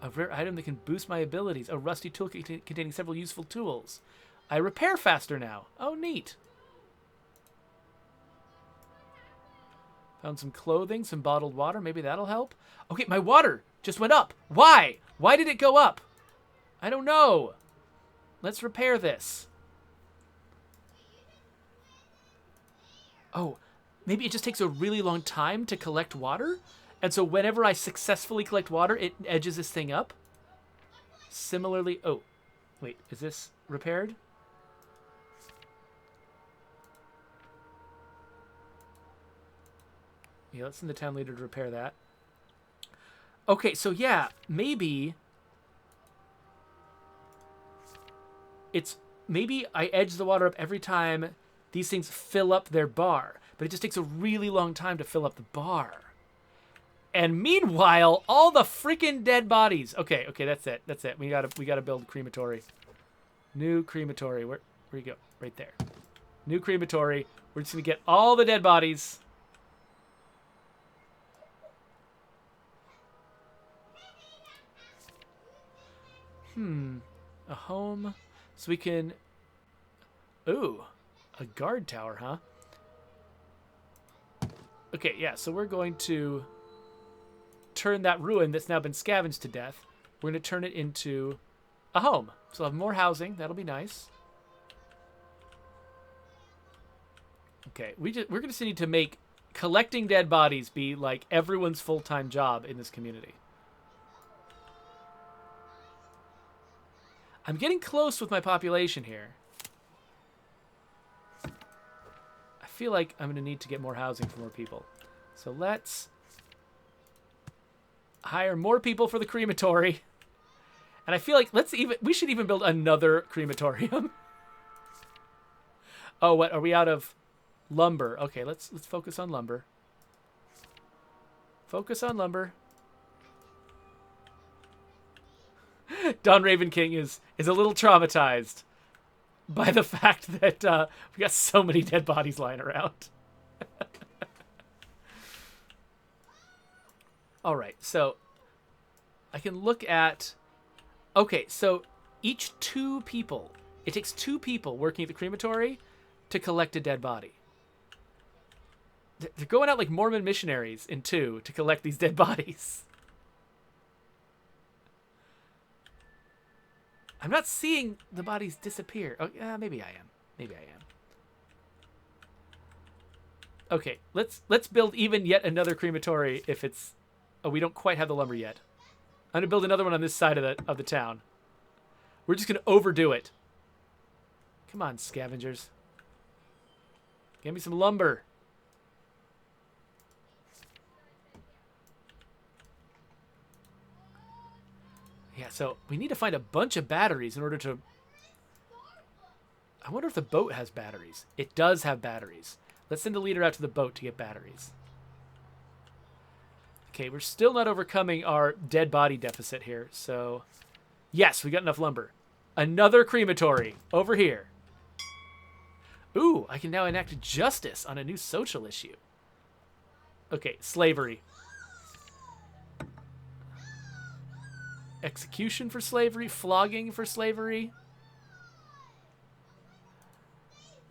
A: A rare item that can boost my abilities. A rusty tool containing several useful tools. I repair faster now. Oh, neat. Found some clothing, some bottled water. Maybe that'll help. Okay, my water just went up. Why? Why did it go up? I don't know. Let's repair this. Oh, maybe it just takes a really long time to collect water? And so whenever I successfully collect water, it edges this thing up? Similarly... Oh, wait, is this repaired? Yeah, let's send the town leader to repair that. Okay, so yeah, maybe... Maybe I edge the water up every time these things fill up their bar. But it just takes a really long time to fill up the bar. And meanwhile, all the freaking dead bodies. Okay, that's it. We gotta build crematory. New crematory. Where you go? Right there. New crematory. We're just going to get all the dead bodies. A home. So we can... Ooh, a guard tower, huh? Okay, yeah, so we're going to turn that ruin that's now been scavenged to death. We're going to turn it into a home. So we'll have more housing. That'll be nice. Okay, we're going to need to make collecting dead bodies be like everyone's full-time job in this community. I'm getting close with my population here. I feel like I'm going to need to get more housing for more people. So let's hire more people for the crematory. And I feel like we should even build another crematorium. Oh, what? Are we out of lumber? Okay, let's focus on lumber. Focus on lumber. Don Raven King is a little traumatized by the fact that we got so many dead bodies lying around. All right, so I can look at... Okay, so each 2 people... It takes 2 people working at the crematory to collect a dead body. They're going out like Mormon missionaries in 2 to collect these dead bodies. I'm not seeing the bodies disappear. Oh, yeah, maybe I am. Maybe I am. Okay, let's build even yet another crematory if it's... Oh, we don't quite have the lumber yet. I'm going to build another one on this side of the town. We're just going to overdo it. Come on, scavengers. Give me some lumber. Yeah, so we need to find a bunch of batteries in order to... I wonder if the boat has batteries. It does have batteries. Let's send a leader out to the boat to get batteries. Okay, we're still not overcoming our dead body deficit here, so... Yes, we got enough lumber. Another crematory over here. Ooh, I can now enact justice on a new social issue. Okay, slavery. Execution for slavery, flogging for slavery.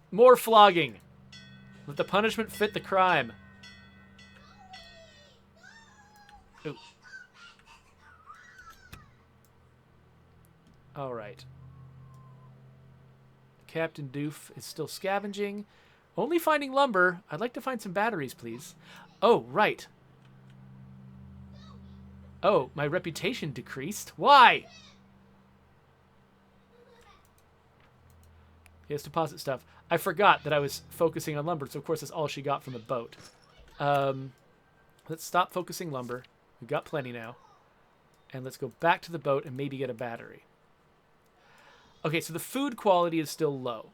A: More flogging. Let the punishment fit the crime. Ooh. All right. Captain Doof is still scavenging. Only finding lumber. I'd like to find some batteries, please. Oh, right. Oh, my reputation decreased. Why? He has deposit stuff. I forgot that I was focusing on lumber, so of course that's all she got from the boat. Let's stop focusing lumber. We've got plenty now. And let's go back to the boat and maybe get a battery. Okay, so the food quality is still low.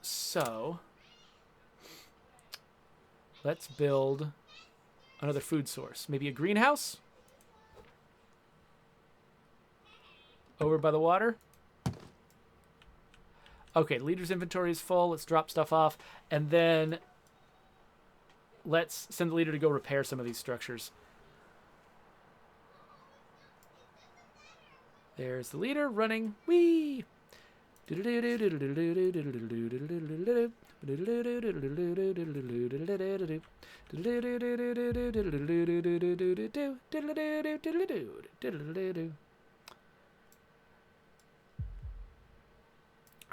A: So let's build another food source. Maybe a greenhouse? Over by the water? Okay, leader's inventory is full. Let's drop stuff off. And then let's send the leader to go repair some of these structures. There's the leader running. Whee!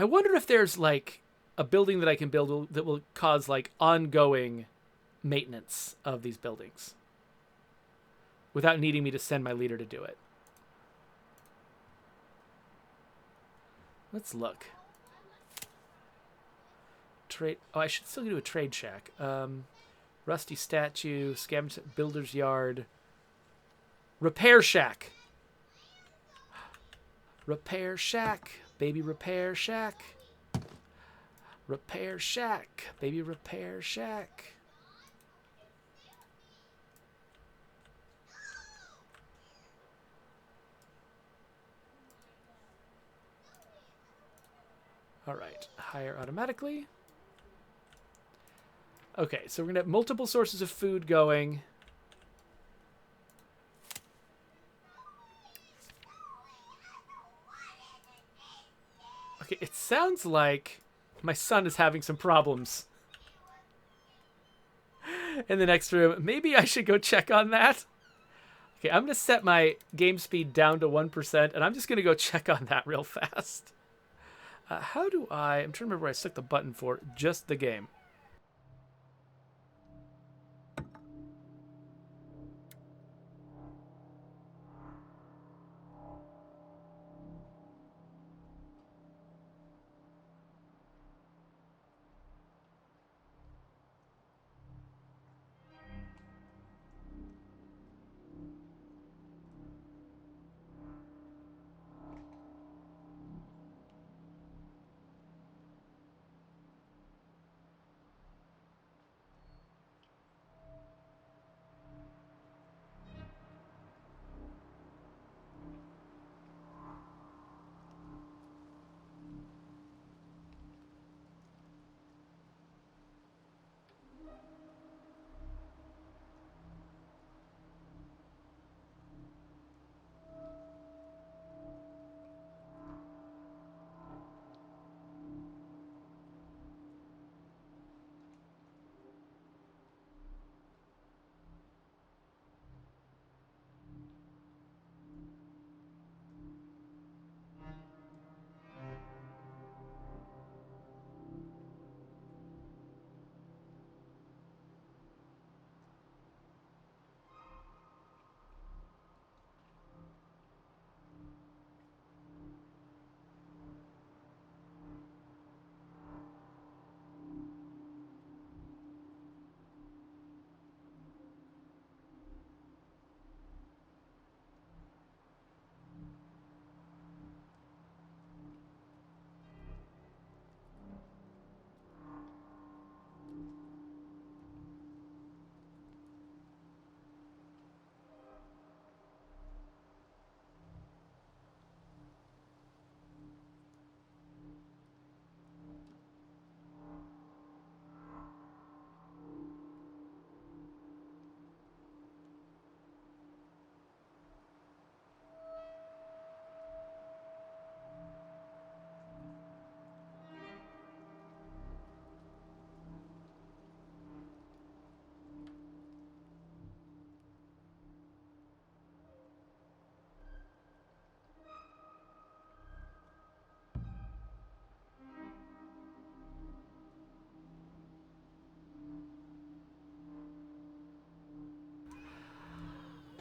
A: I wonder if there's like a building that I can build that will cause like ongoing maintenance of these buildings without needing me to send my leader to do it. Let's look. Trade. Oh, I should still do a trade shack. Rusty statue, scavenge builder's yard, repair shack. Repair shack, baby, repair shack. Repair shack, baby, repair shack. All right, hire automatically. Okay, so we're going to have multiple sources of food going. Okay, it sounds like my son is having some problems in the next room. Maybe I should go check on that. Okay, I'm going to set my game speed down to 1%, and I'm just going to go check on that real fast. How do I'm trying to remember where I stuck the button for just the game.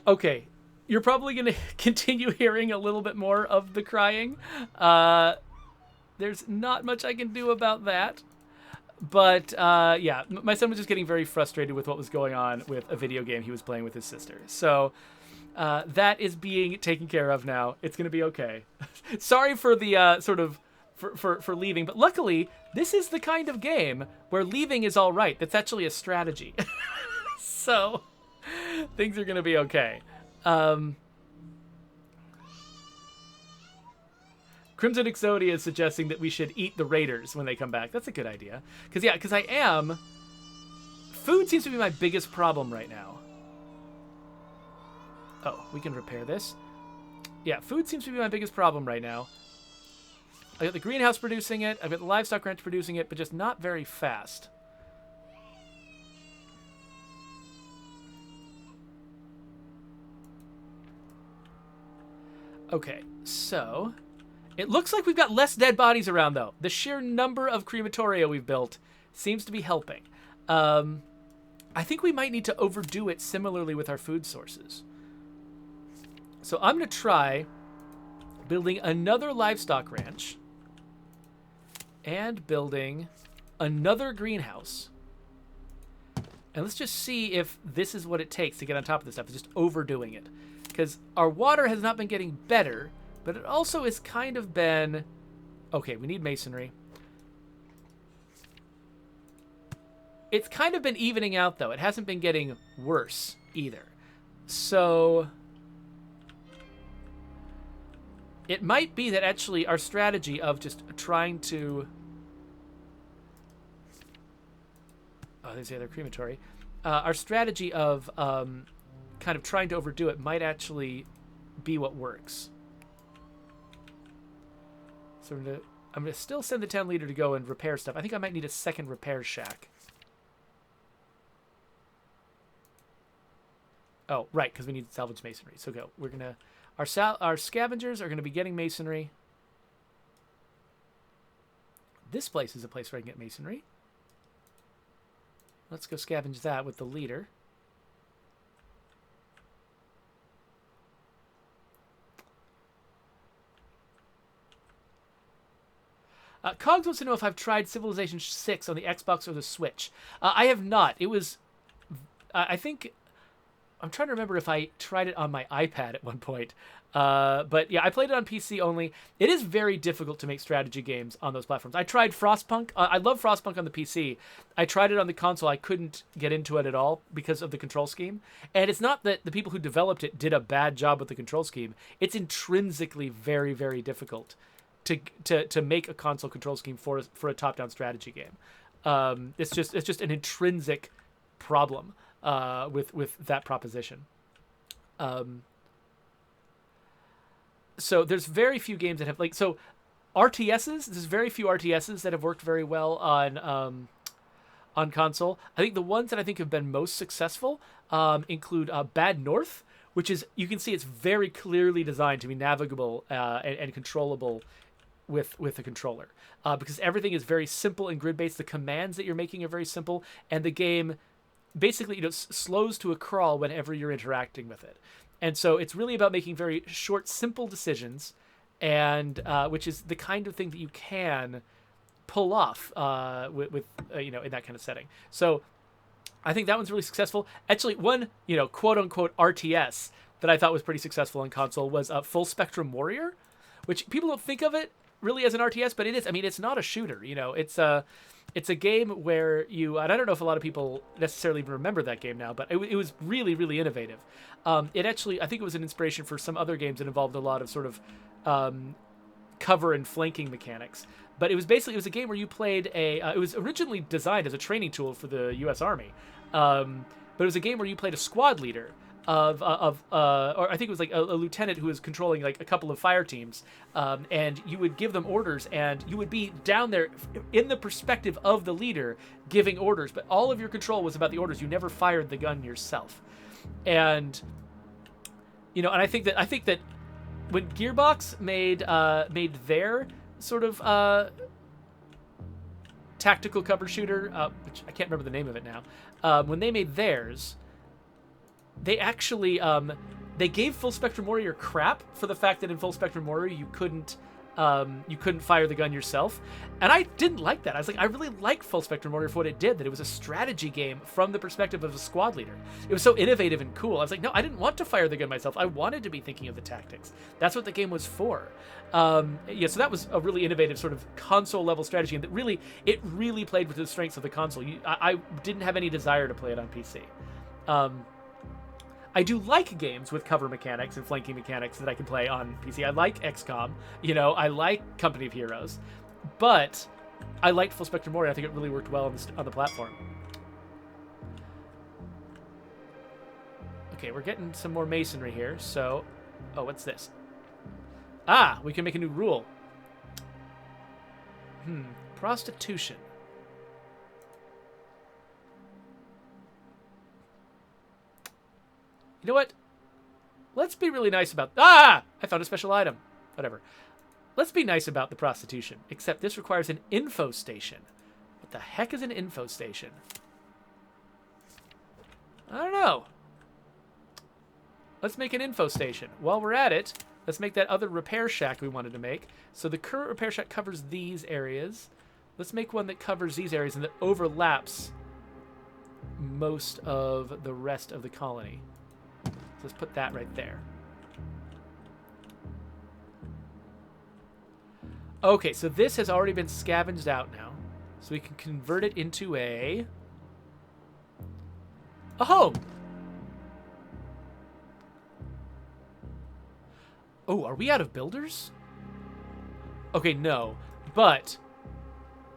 A: Okay, you're probably going to continue hearing a little bit more of the crying. There's not much I can do about that. But yeah, my son was just getting very frustrated with what was going on with a video game he was playing with his sister. So that is being taken care of now. It's going to be okay. Sorry for the sort of for leaving, but luckily this is the kind of game where leaving is all right. That's actually a strategy. So things are going to be okay. Crimson Exodia is suggesting that we should eat the raiders when they come back. That's a good idea. Because I am... Food seems to be my biggest problem right now. Oh, we can repair this. Yeah, food seems to be my biggest problem right now. I got the greenhouse producing it. I've got the livestock ranch producing it, but just not very fast. Okay, so... It looks like we've got less dead bodies around, though. The sheer number of crematoria we've built seems to be helping. I think we might need to overdo it similarly with our food sources. So I'm going to try building another livestock ranch and building another greenhouse. And let's just see if this is what it takes to get on top of this stuff. It's just overdoing it. Because our water has not been getting better, but it also has kind of been... Okay, we need masonry. It's kind of been evening out, though. It hasn't been getting worse, either. So... It might be that actually our strategy of just trying to Oh, there's the other crematory. Our strategy of kind of trying to overdo it might actually be what works. So I'm gonna still send the town leader to go and repair stuff. I think I might need a second repair shack. Oh, right, because we need salvage masonry. So go. We're gonna our scavengers are gonna be getting masonry. This place is a place where I can get masonry. Let's go scavenge that with the leader. Cogs wants to know if I've tried Civilization 6 on the Xbox or the Switch. I have not. It was... I think... I'm trying to remember if I tried it on my iPad at one point. But yeah, I played it on PC only. It is very difficult to make strategy games on those platforms. I tried Frostpunk. I love Frostpunk on the PC. I tried it on the console. I couldn't get into it at all because of the control scheme. And it's not that the people who developed it did a bad job with the control scheme. It's intrinsically very, very difficult to make a console control scheme for a top-down strategy game. It's just an intrinsic problem with that proposition. So there's very few games that have RTSs. There's very few RTSs that have worked very well on console. I think the ones that I think have been most successful include Bad North, which is, you can see it's very clearly designed to be navigable and controllable with a controller, because everything is very simple and grid-based. The commands that you're making are very simple, and the game basically slows to a crawl whenever you're interacting with it. And so it's really about making very short, simple decisions, and which is the kind of thing that you can pull off with in that kind of setting. So I think that one's really successful. Actually, one quote unquote RTS that I thought was pretty successful on console was Full Spectrum Warrior, which people don't think of it really as an RTS, but it is. I mean, it's not a shooter. It's a game where and I don't know if a lot of people necessarily even remember that game now, but it was really, really innovative. It actually, I think it was an inspiration for some other games that involved a lot of sort of cover and flanking mechanics. But it was a game where you played it was originally designed as a training tool for the U.S. Army. But it was a game where you played a squad leader or I think it was like a lieutenant who was controlling like a couple of fire teams, and you would give them orders, and you would be down there in the perspective of the leader giving orders, but all of your control was about the orders. You never fired the gun yourself. And and I think that when Gearbox made their sort of tactical cover shooter, which I can't remember the name of it now, when they made theirs, they actually they gave Full Spectrum Warrior crap for the fact that in Full Spectrum Warrior you couldn't fire the gun yourself, and I didn't like that. I was like, I really like Full Spectrum Warrior for what it did, that it was a strategy game from the perspective of a squad leader. It was so innovative and cool. I was like, no, I didn't want to fire the gun myself. I wanted to be thinking of the tactics. That's what the game was for. So that was a really innovative sort of console level strategy, and that really played with the strengths of the console. I didn't have any desire to play it on PC. I do like games with cover mechanics and flanking mechanics that I can play on PC. I like XCOM, I like Company of Heroes, but I liked Full Spectrum Warrior. I think it really worked well on the platform. Okay, we're getting some more masonry here, so... Oh, what's this? Ah, we can make a new rule. Prostitution. You know what? Let's be really nice about... I found a special item. Whatever. Let's be nice about the prostitution. Except this requires an info station. What the heck is an info station? I don't know. Let's make an info station. While we're at it, let's make that other repair shack we wanted to make. So the current repair shack covers these areas. Let's make one that covers these areas and that overlaps most of the rest of the colony. So let's put that right there. Okay, so this has already been scavenged out now. So we can convert it into a home. Oh, are we out of builders? Okay, no. But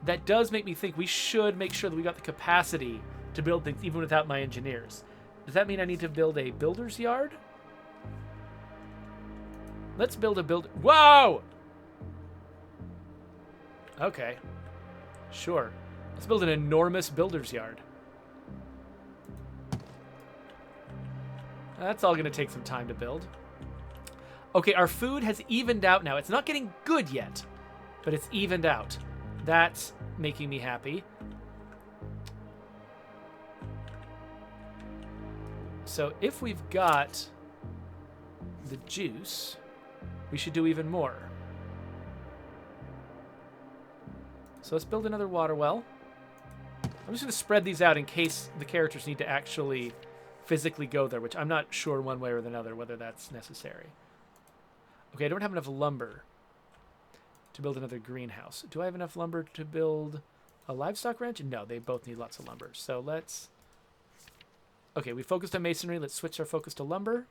A: that does make me think we should make sure that we got the capacity to build things even without my engineers. Does that mean I need to build a builder's yard? Let's build a Whoa! Okay. Sure. Let's build an enormous builder's yard. That's all going to take some time to build. Okay, our food has evened out now. It's not getting good yet, but it's evened out. That's making me happy. So if we've got the juice, we should do even more. So let's build another water well. I'm just going to spread these out in case the characters need to actually physically go there, which I'm not sure one way or another whether that's necessary. Okay, I don't have enough lumber to build another greenhouse. Do I have enough lumber to build a livestock ranch? No, they both need lots of lumber. So let's... Okay, we focused on masonry. Let's switch our focus to lumber.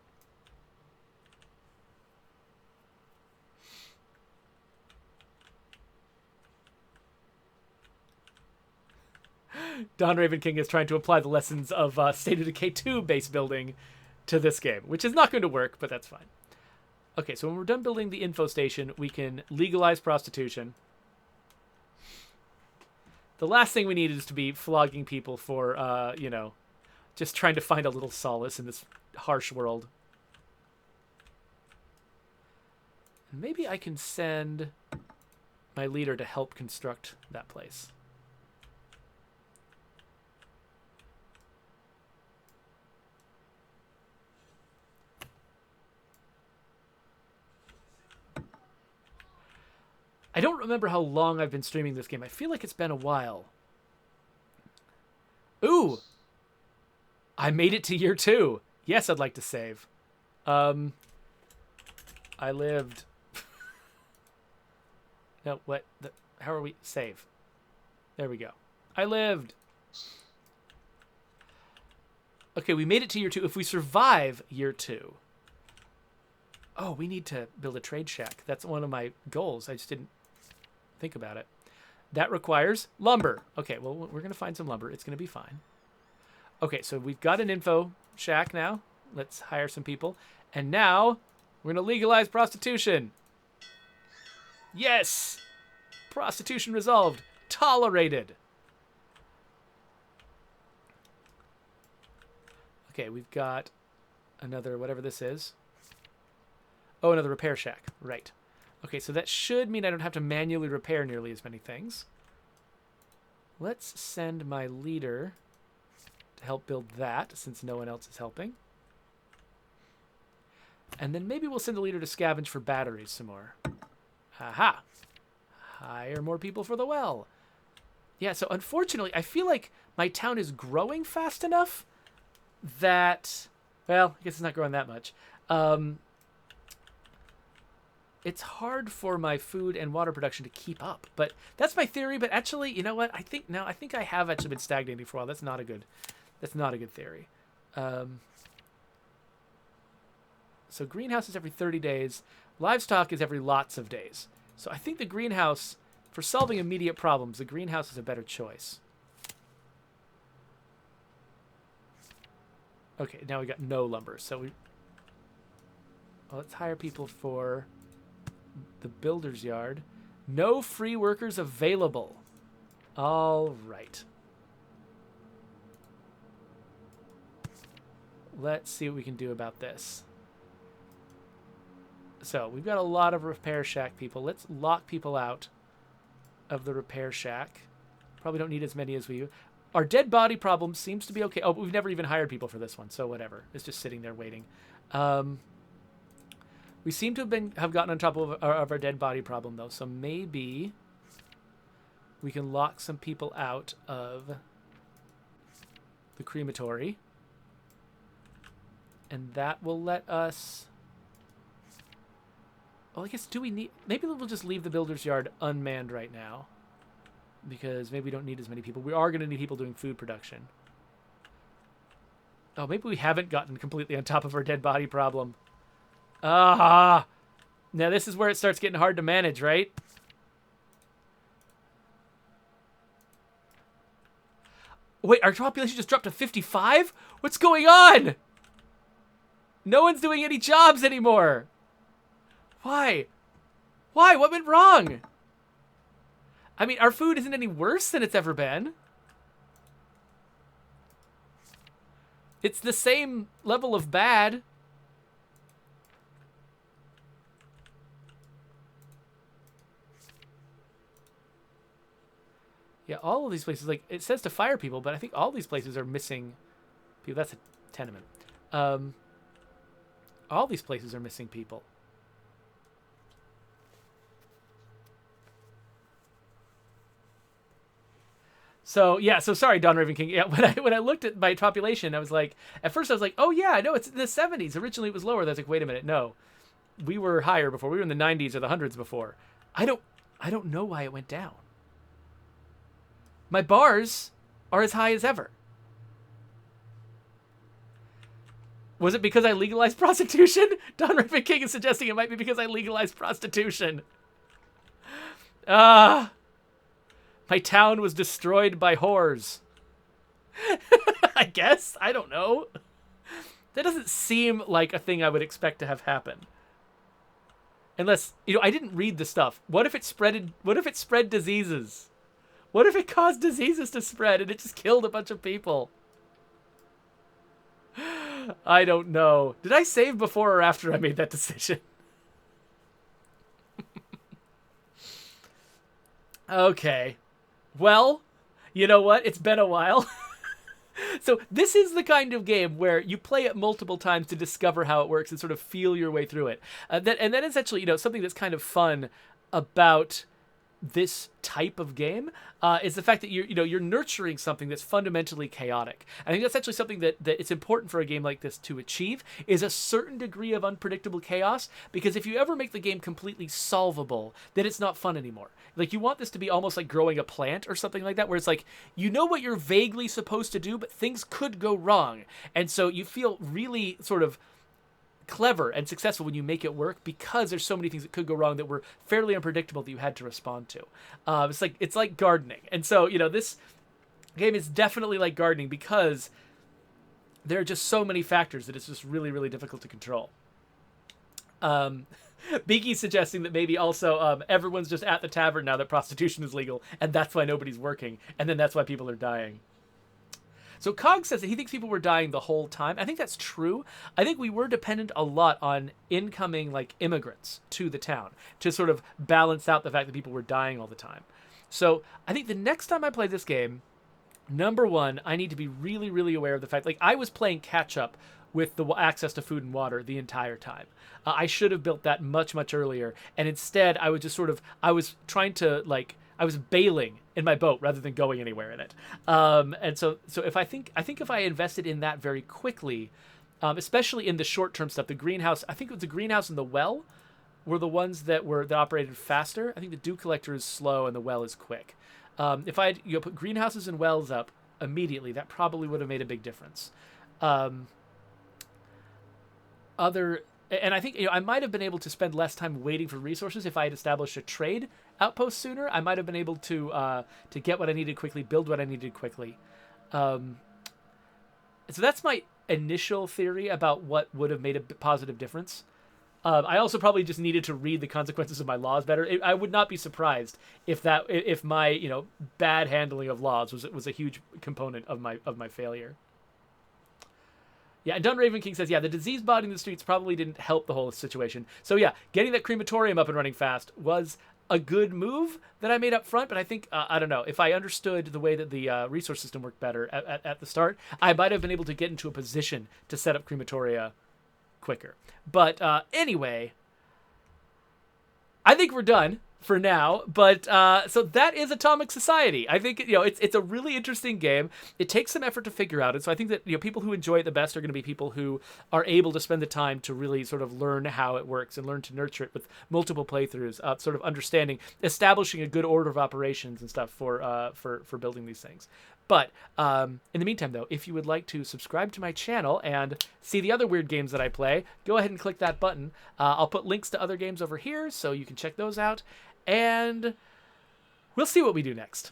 A: Don Raven King is trying to apply the lessons of State of Decay 2 base building to this game, which is not going to work, but that's fine. Okay, so when we're done building the info station, we can legalize prostitution. The last thing we need is to be flogging people for, you know, just trying to find a little solace in this harsh world. Maybe I can send my leader to help construct that place. I don't remember how long I've been streaming this game. I feel like it's been a while. Ooh! I made it to year 2. Yes, I'd like to save. I lived... No, what? How are we... Save. There we go. I lived. Okay, we made it to year 2. If we survive year 2... Oh, we need to build a trade shack. That's one of my goals. I just didn't think about it. That requires lumber. Okay, well, we're going to find some lumber. It's going to be fine. Okay, so we've got an info shack now. Let's hire some people. And now we're going to legalize prostitution. Yes! Prostitution resolved. Tolerated. Okay, we've got another, whatever this is. Oh, another repair shack. Right. Okay, so that should mean I don't have to manually repair nearly as many things. Let's send my leader to help build that, since no one else is helping. And then maybe we'll send the leader to scavenge for batteries some more. Aha! Hire more people for the well. Yeah, so unfortunately, I feel like my town is growing fast enough that... Well, I guess it's not growing that much. It's hard for my food and water production to keep up. But that's my theory. But actually, you know what? I think I have actually been stagnating for a while. That's not a good theory. So greenhouse is every 30 days. Livestock is every lots of days. So I think the greenhouse, for solving immediate problems, the greenhouse is a better choice. Okay, now we got no lumber. So let's hire people for the builder's yard. No free workers available. All right. Let's see what we can do about this. So we've got a lot of repair shack people. Let's lock people out of the repair shack. Probably don't need as many as we do. Our dead body problem seems to be okay. Oh, but we've never even hired people for this one, so whatever. It's just sitting there waiting. We seem to have gotten on top of our dead body problem, though, so maybe we can lock some people out of the crematory. And that will let us... Well, I guess, do we need... Maybe we'll just leave the builder's yard unmanned right now. Because maybe we don't need as many people. We are going to need people doing food production. Oh, maybe we haven't gotten completely on top of our dead body problem. Ah! Now this is where it starts getting hard to manage, right? Wait, our population just dropped to 55? What's going on? No one's doing any jobs anymore. Why? Why? What went wrong? I mean, our food isn't any worse than it's ever been. It's the same level of bad. Yeah, all of these places, like, it says to fire people, but I think all these places are missing people. That's a tenement. All these places are missing people. So, yeah, so sorry, Don Raven King. Yeah, when I looked at my population, I was like, at first I was like, oh, yeah, no, it's in the 70s. Originally, it was lower. I was like, wait a minute, no. We were higher before. We were in the 90s or the hundreds before. I don't know why it went down. My bars are as high as ever. Was it because I legalized prostitution? Don Raven King is suggesting it might be because I legalized prostitution. My town was destroyed by whores. I guess? I don't know. That doesn't seem like a thing I would expect to have happen. Unless, I didn't read the stuff. What if it spread diseases? What if it caused diseases to spread and it just killed a bunch of people? I don't know. Did I save before or after I made that decision? Okay. Well, you know what? It's been a while. So this is the kind of game where you play it multiple times to discover how it works and sort of feel your way through it. And that is actually, something that's kind of fun about this type of game is the fact that you're nurturing something that's fundamentally chaotic. I think that's actually something that it's important for a game like this to achieve, is a certain degree of unpredictable chaos, because if you ever make the game completely solvable, then it's not fun anymore. Like, you want this to be almost like growing a plant or something like that, where it's like, what you're vaguely supposed to do, but things could go wrong. And so you feel really sort of clever and successful when you make it work, because there's so many things that could go wrong that were fairly unpredictable that you had to respond to. It's like gardening. And so, this game is definitely like gardening, because there are just so many factors that it's just really, really difficult to control. Beaky's suggesting that maybe also everyone's just at the tavern now that prostitution is legal, and that's why nobody's working, and then that's why people are dying. So Cog says that he thinks people were dying the whole time. I think that's true. I think we were dependent a lot on incoming, immigrants to the town to sort of balance out the fact that people were dying all the time. So I think the next time I play this game, number one, I need to be really, really aware of the fact, I was playing catch up with the access to food and water the entire time. I should have built that much, much earlier. And instead, I was just I was trying to, I was bailing in my boat rather than going anywhere in it. And so if I think if I invested in that very quickly, especially in the short-term stuff, the greenhouse, I think it was the greenhouse and the well were the ones that operated faster. I think the dew collector is slow and the well is quick. If I had put greenhouses and wells up immediately, that probably would have made a big difference. And I think I might have been able to spend less time waiting for resources if I had established a trade outpost sooner. I might have been able to get what I needed quickly, build what I needed quickly. So that's my initial theory about what would have made a positive difference. I also probably just needed to read the consequences of my laws better. I would not be surprised if my bad handling of laws was a huge component of my failure. Yeah, and Don Raven King says, the disease body in the streets probably didn't help the whole situation. So yeah, getting that crematorium up and running fast was a good move that I made up front, but I think, I don't know, if I understood the way that the resource system worked better at the start, I might have been able to get into a position to set up crematoria quicker. But anyway, I think we're done for now, but so that is Atomic Society. I think it's a really interesting game. It takes some effort to figure out, and so I think that people who enjoy it the best are going to be people who are able to spend the time to really sort of learn how it works and learn to nurture it with multiple playthroughs, sort of understanding, establishing a good order of operations and stuff for building these things. But in the meantime, though, if you would like to subscribe to my channel and see the other weird games that I play, go ahead and click that button. I'll put links to other games over here so you can check those out. And we'll see what we do next.